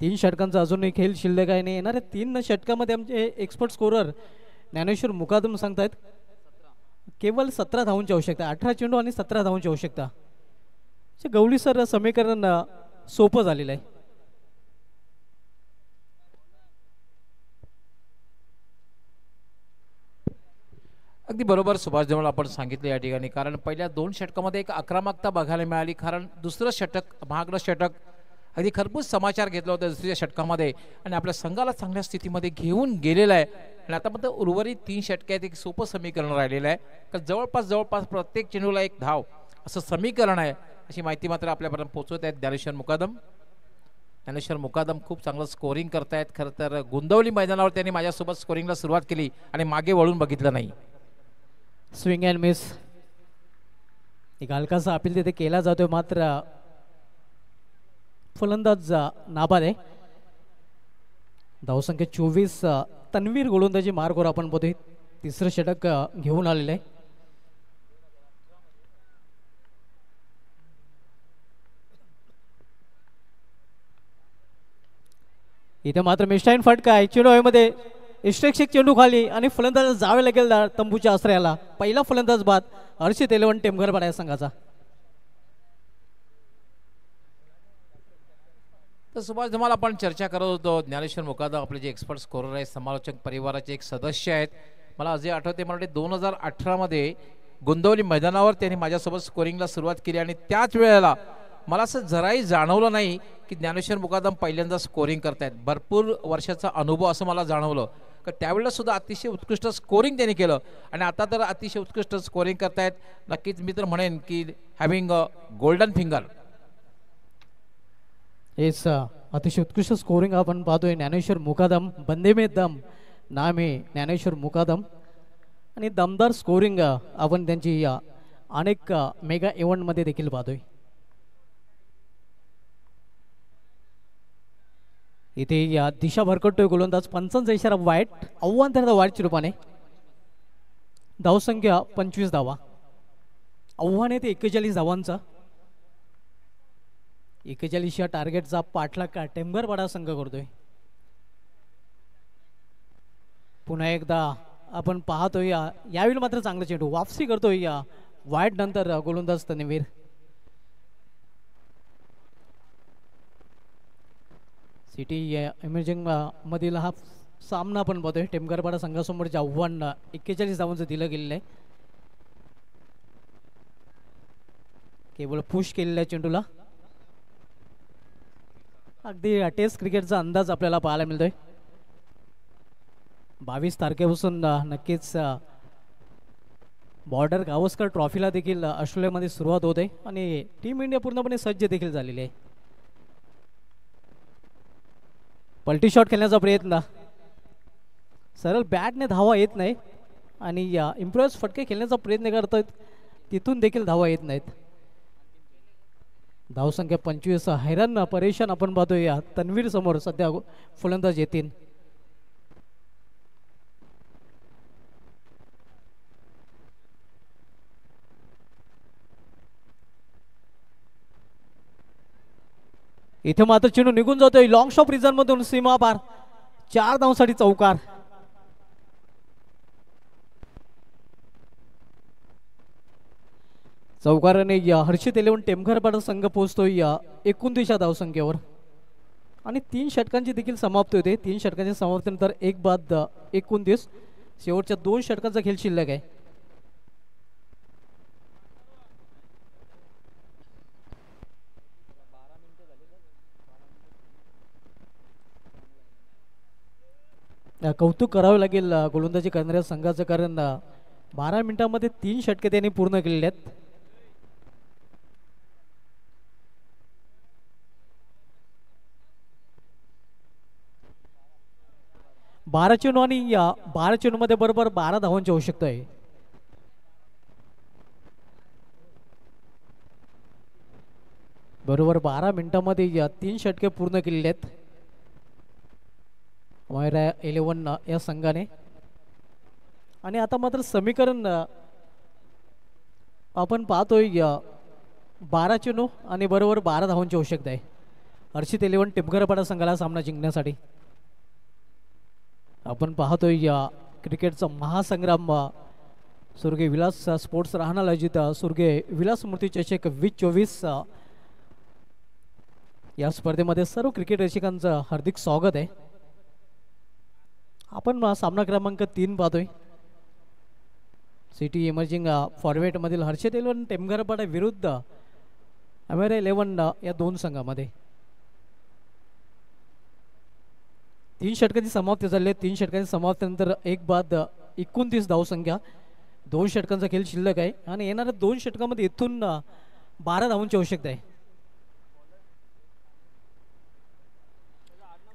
3 षटकांचा अजूनही खेळ शिल्लक आहे. नाही येणाऱ्या 3 षटकामध्ये आमचे एक्सपर्ट स्कोरर ज्ञानेश्वर मुकादम सांगतायत केवळ 17 धावांची आवश्यकता, 18 चेंडू आणि 17 धावांची आवश्यकता. गवळी सर समीकरण सोपं झालेलं आहे.
अगदी बरोबर सुभाष जवळ आपण सांगितलं या ठिकाणी, कारण पहिल्या 2 षटकामध्ये एक आक्रमकता बघायला मिळाली. कारण दुसरं षटक महागडं षटक अगदी खरपूस समाचार घेतला होता दुसऱ्या षटकामध्ये आणि आपल्या संघाला चांगल्या स्थितीमध्ये घेऊन गेलेला आहे. आणि आता मात्र उर्वरित 3 षटकात एक सोपं समीकरण राहिलेलं आहे, कारण जवळपास प्रत्येक चेंडूला 1 धाव असं समीकरण आहे. अशी माहिती मात्र आपल्यापर्यंत पोहोचवत आहेत ज्ञानेश्वर मुकादम खूप चांगलं स्कोरिंग करतायत. खरं तर गोंदवली मैदानावर त्यांनी माझ्यासोबत स्कोरिंगला सुरुवात केली आणि मागे वळून बघितलं नाही.
स्विंग अँड मिस एक हलकासा अपील तिथे केला जातोय, मात्र फलंदाज नाबाद आहे. धावसंख्या 24. तन्वीर गोलंदाजी मार्गवर आपण बघतोय 3रं षटक घेऊन आलेलं आहे. इथे मात्र मिस्टाईन फटका आहे. चेंडू हवेमध्ये इष्टेक्षक चेंडू खाली आणि फलंदाज जावे लागेल तंबूच्या आश्रयाला. पहिला फलंदाज बाद हर्षित इलेव्हन टेमघरपाडा या संघाचा.
तर सुभाष धमाल आपण चर्चा करत होतो. ज्ञानेश्वर मुकादम आपले जे एक्सपर्ट स्कोरर आहेत, समालोचक परिवाराचे एक सदस्य आहेत. मला अजय आठवते, मला वाटते 2018 मध्ये गोंदवली मैदानावर त्यांनी माझ्यासोबत स्कोरिंगला सुरुवात केली आणि त्याच वेळेला मला असं जराही जाणवलं नाही की ज्ञानेश्वर मुकादम पहिल्यांदा स्कोरिंग करतायत. भरपूर वर्षाचा अनुभव असं मला जाणवलं, तर त्यावेळेला सुद्धा अतिशय उत्कृष्ट स्कोरिंग त्यांनी केलं आणि आता तर अतिशय उत्कृष्ट स्कोरिंग करतायत. नक्कीच मी तर म्हणेन की हॅव्हिंग अ गोल्डन फिंगर.
हेच अतिशय उत्कृष्ट स्कोरिंग आपण पाहतोय. ज्ञानेश्वर मुकादम, बंदे में दम नाम आहे ज्ञानेश्वर मुकादम. आणि दमदार स्कोरिंग आपण त्यांची अनेक मेगा इव्हेंटमध्ये देखील पाहतोय. इथे या दिशा भरकटतोय गोलंदाज. पंचांचा इशारा वाईट, आव्हान त्यांना वाईटच्या रूपाने. धावसंख्या 25 धावा, आव्हान आहे ते 41 धावांचा. 41 या टार्गेटचा पाठलाग टेमघरपाडा संघ करतोय. पुन्हा एकदा आपण पाहतोय यावेळी मात्र चांगला चेंडू वापसी करतोय या वाईट नंतर गोलंदाज तन्वीर. सिटी इमेजिंग मधील हा सामना आपण बघतोय. टेमघरपाडा संघासमोरचे आव्हान 41 धावांचं दिलं गेलेलं आहे. केवळ पुश केलेल्या चेंडूला अगदी टेस्ट क्रिकेटचा अंदाज आपल्याला पाहायला मिळतोय. 22 तारखेपासून नक्कीच बॉर्डर गावस्कर ट्रॉफीला देखील ऑस्ट्रेलियामध्ये सुरुवात होते आणि टीम इंडिया पूर्णपणे सज्ज देखील झालेली आहे. पलटी शॉट खेळण्याचा प्रयत्न, सरळ बॅटने धावा येत नाही आणि इम्प्रोव्हाइज फटके खेळण्याचा प्रयत्न करतात, तिथून देखील धावा येत नाहीत. धावसंख्या 25. हैराण परेशान आपण पाहतोय या तन्वीर समोर सध्या फलंदाज येतील. इथे मात्र चेंडू निघून जातोय लॉंग शॉप रिझन मधून सीमा पार. 4 धावांसाठी चौकार. चौकाराने हर्षित इलेव्हन टेमघरपाडा संघ पोहोचतोय 29 धावसंख्येवर आणि 3 षटकांची देखील समाप्ती होते. 3 षटकांच्या समाप्तीनंतर 1 बाद 29. शेवटच्या 2 षटकांचा खेळ शिल्लक आहे. कौतुक करावं लागेल गोलंदाजी करणाऱ्या संघाचं, कारण 12 मिनिटांमध्ये 3 षटके त्यांनी पूर्ण केलेले आहेत. बारा चेंडू आणि 12 चेंडू मध्ये बरोबर 12 धावांची आवश्यकता आहे. बरोबर 12 मिनिटांमध्ये या 3 षटके पूर्ण केलेले आहेत अमायरा 11 या संघाने. आणि आता मात्र समीकरण आपण पाहतोय 12-9 आणि बरोबर 12 धावांची आवश्यकता आहे हर्षित 11 टिपघरपाडा संघाला सामना जिंकण्यासाठी. आपण पाहतोय या क्रिकेटचा महासंग्राम स्वर्गीय विलास स्पोर्ट्स राहणार आयोजित स्वर्गीय विलास मूर्ती चषक 2024 या स्पर्धेमध्ये सर्व क्रिकेट रसिकांचं हार्दिक स्वागत आहे. आपण सामना क्रमांक 3 पाहतोय. सिटी इमर्जिंग फॉर्मेटमधील हर्षित 11 टेमघरपाडा विरुद्ध अमेरा 11 या दोन संघामध्ये 3 षटकांची समाप्ती झाली आहे. 3 षटकांची समाप्तीनंतर एक बाद 29 धावसंख्या 2 षटकांचा खेळ शिल्लक आहे आणि येणाऱ्या 2 षटकामध्ये इथून 12 धावांची आवश्यकता आहे.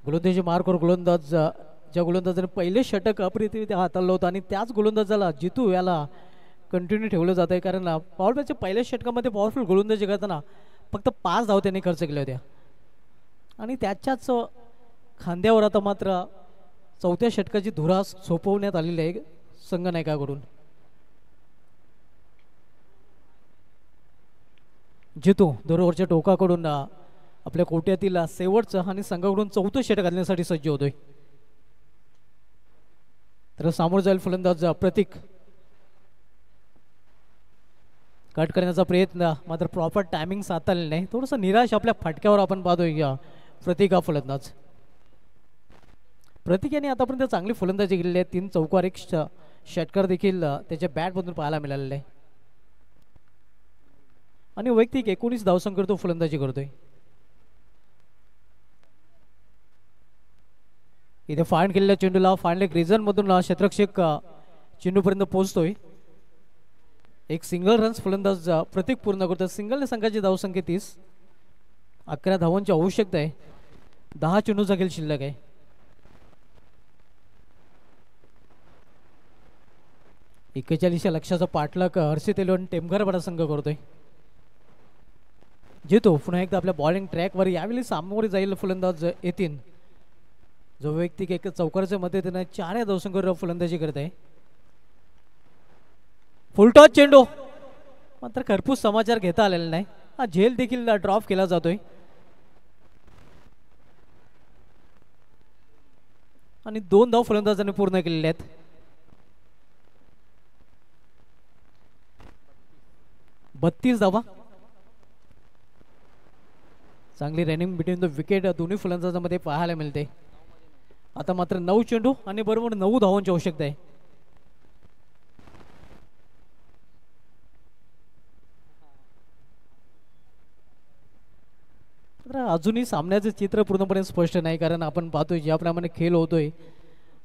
गोलंदाजी मार्कवर गोलंदाज ज्या गोलंदाजाने पहिले षटक अप्रतिम हाताळलं होतं आणि त्याच गोलंदाजाला जितू याला कंटिन्यू ठेवलं जात आहे. कारण पॉवर प्लेच्या पहिल्या षटकामध्ये पॉवरफुल गोलंदाजी करताना फक्त 5 धावा त्यांनी खर्च केल्या होत्या आणि त्याच्याच खांद्यावर आता मात्र 4थ्या षटकाची धुरा सोपवण्यात आलेली आहे संघनायकाकडून. जितू दोरोवरच्या टोकाकडून आपल्या कोट्यातील शेवटचं आणि संघाकडून 4थं षटक घालण्यासाठी सज्ज होतोय. तर सामोर जाईल फलंदाज प्रतीक. कट करण्याचा प्रयत्न मात्र प्रॉपर टायमिंग साधलेला नाही. थोडंसं निराश आपल्या फटक्यावर आपण पाहतोय प्रतीक हा फलंदाज. प्रतीक यांनी आतापर्यंत चांगली फलंदाजी केलेली आहे. 3 चौकार 1 षटकार देखील त्याच्या बॅटमधून पाहायला मिळालेला आहे आणि वैयक्तिक 19 धावसंख्येवर तो फलंदाजी करतोय. इथे फाइंड केलेल्या चेंडूला फाइंड रिझन मधून क्षेत्ररक्षक चेंडूपर्यंत पोहोचतोय. एक सिंगल रन्स फलंदाज प्रतीक पूर्ण करतो. सिंगलने संघाची धावसंख्या 30. 11 धावांची आवश्यकता आहे. 10 चेंडूचा खेळ शिल्लक आहे. एकेचाळीसच्या लक्षाचा पाठलाग हर्षित 11 टेमघरपाडा संघ करतोय. जितो पुन्हा एकदा आपल्या बॉलिंग ट्रॅकवर यावेळी सामोरे जाईल फलंदाज येतील जो वैयक्तिक एक चौकारच्या मदतीने 4 धावसंख्येवर फलंदाजी करत आहे. फुलटॉस चेंडू मात्र खरपूस समाचार घेता आलेला नाही. हा झेल देखील ड्रॉप केला जातोय आणि 2 धाव फलंदाजांनी पूर्ण केलेले आहेत. बत्तीस धावा. चांगली रनिंग बिटवीन द विकेट दोन्ही फलंदाजांमध्ये पाहायला मिळते. आता मात्र 9 चेंडू आणि बरोबर 9 धावांची आवश्यकता आहे. अजूनही सामन्याचे चित्र पूर्णपणे स्पष्ट नाही कारण आपण पाहतोय ज्याप्रमाणे खेळ होतोय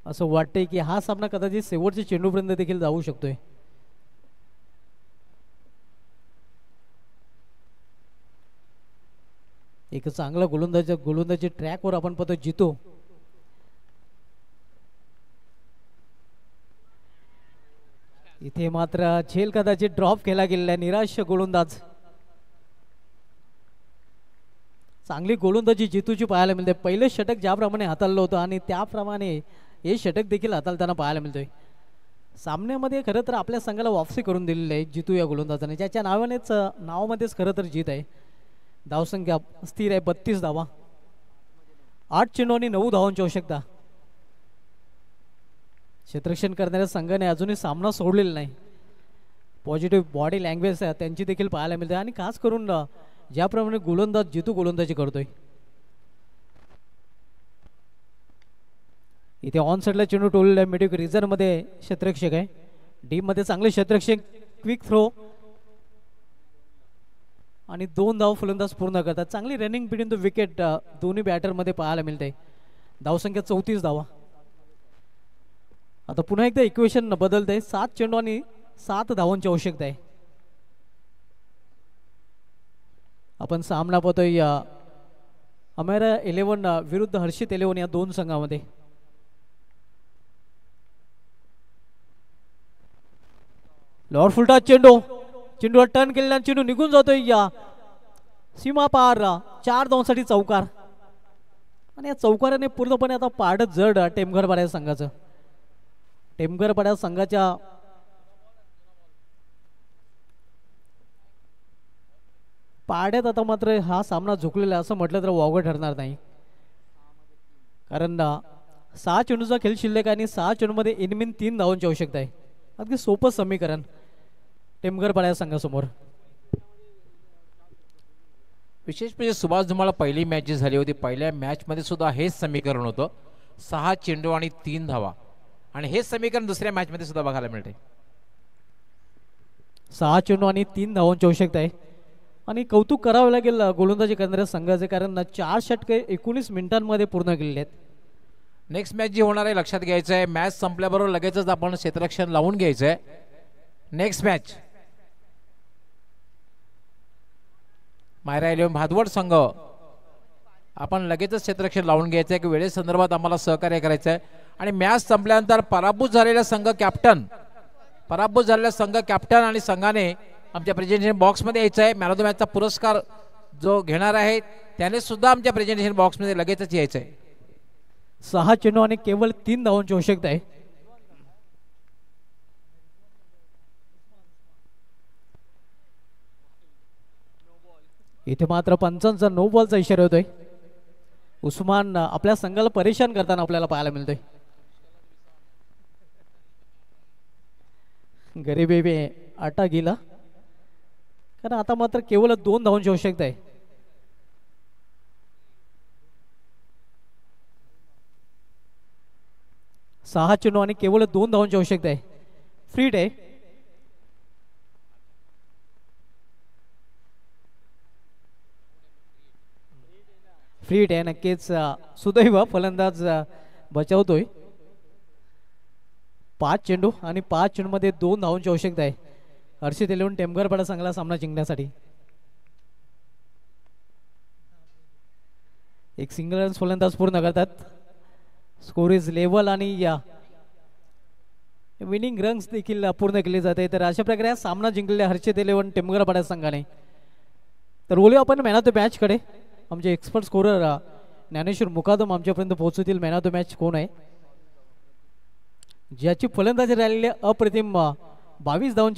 असं वाटतंय की हा सामना कदाचित शेवटच्या चेंडूपर्यंत देखील जाऊ शकतोय. एक चांगला गोलंदाजी ट्रॅकवर आपण पाहतो जितो. इथे मात्र झेल कदाचित ड्रॉप केला गेलेला निराश गोलंदाज. चांगली गोलंदाजी जितूची पाहायला मिळते. पहिले षटक ज्याप्रमाणे हाताळलं होतं आणि त्याप्रमाणे हे षटक देखील हाताळताना पाहायला मिळतोय. सामन्यामध्ये खरं तर आपल्या संघाला वापसी करून दिलेली आहे जितू या गोलंदाजाने. ज्याच्या नावामध्येच खरं तर जीत आहे. धावसंख्या स्थिर आहे 32 धावा. 8 चेंडू आणि 9 धावांची आवश्यकता. क्षेत्ररक्षण करणाऱ्या संघाने अजूनही सामना सोडलेला नाही. पॉझिटिव्ह बॉडी लँग्वेज त्यांची देखील पाहायला मिळते आणि खास करून ज्याप्रमाणे गोलंदाज जितू गोलंदाजी करतोय. इथे ऑन साइडला चेंडू टोललेला आहे. मिडिक रिझर्व मध्ये क्षेत्ररक्षक आहे. डीप मध्ये चांगले क्षेत्ररक्षक क्विक थ्रो आणि 2 धाव फलंदाज पूर्ण करतात. चांगली रनिंग बिटवीन द विकेट दोन्ही बॅटर मध्ये पाहायला मिळते. धावसंख्या 34 धावा. आता पुन्हा एकदा इक्वेशन बदलते. 7 चेंडू आणि 7 धावांची आवश्यकता आहे. आपण सामना पाहतोय अमेरा 11 विरुद्ध हर्षित 11 या दोन संघामध्ये. लॉर फुलटा चेंडू टर्न केलेला चेंडू निघून जातोय. सीमा पार 4 धावांसाठी चौकार आणि या चौकाराने पूर्णपणे आता पाडत जड टेमघर पाड्या संघाचं. टेमघर पाड्या संघाच्या पाड्यात आता मात्र हा सामना झुकलेला असं म्हटलं तर वावगं ठरणार नाही. कारण 6 चेंडूचा खेळ शिल्लक आणि 6 चेंडूमध्ये इनमिन 3 धावांची आवश्यकता आहे. अगदी सोपं समीकरण टेमघर पाड्या संघासमोर.
विशेष म्हणजे सुभाष धुमाळ पहिली मॅच जी झाली होती पहिल्या मॅचमध्ये सुद्धा हेच समीकरण होतं. 6 चेंडू आणि 3 धावा आणि हेच समीकरण दुसऱ्या मॅचमध्ये सुद्धा बघायला मिळते.
6 चेंडू आणि 3 धावांची आवश्यकता आहे आणि कौतुक करावं लागेल गोलंदाजी करणाऱ्या संघाचे कारण 4 षटके 19 मिनिटांमध्ये पूर्ण केलेले आहेत.
नेक्स्ट मॅच जी होणार आहे लक्षात घ्यायचं आहे. मॅच संपल्याबरोबर लगेचच आपण क्षेत्ररक्षण लावून घ्यायचं आहे. नेक्स्ट मॅच मायरा 11 भादवड संघ आपण लगेचच क्षेत्ररक्षण लावून घ्यायचं आहे की वेळेसंदर्भात आम्हाला सहकार्य करायचं आहे. आणि मॅच संपल्यानंतर पराभूत झालेला संघ कॅप्टन आणि संघाने आमच्या प्रेझेंटेशन बॉक्समध्ये यायचं आहे. मॅन ऑफ द मॅचचा पुरस्कार जो घेणार आहे त्याने सुद्धा आमच्या प्रेझेंटेशन बॉक्समध्ये लगेचच यायचं आहे.
6 चेंडू आणि केवळ 3 धावांची आवश्यकता आहे. इथे मात्र पंचांचा नो बॉलचा इशारा होतोय. उस्मान आपल्या संघाला परेशान करताना आपल्याला पाहायला मिळतोय. गरीबी आटा गेला कारण आता मात्र केवळ 2 धावांची आवश्यकता आहे. सहा चेंडू आणि केवळ 2 धावांची आवश्यकता आहे. फ्री डे नक्कीच सुदैव फलंदाज बचावतोय. 5 चेंडू आणि 5 चेंडूमध्ये 2 धावांची आवश्यकता आहे. हर्षित 11 टेमघर पाडा संघाला सामना जिंकण्यासाठी. एक सिंगल रन्स फलंदाज पूर्ण करतात. स्कोर इज लेवल आणि या विनिंग रन्स देखील पूर्ण केले जाते. तर अशा प्रकारे हा सामना जिंकलेला हर्षित 11 टेमघर पाडा संघाने. तर बोलूया आपण मॅन ऑफ द मॅच कडे. आमचे एक्सपर्ट स्कोरर ज्ञानेश्वर मुकादम आमच्यापर्यंत पोहोचतील. मॅन ऑफ द मॅच कोण आहे ज्याची फलंदाजी राहिलेली अप्रतिम 22 धावांची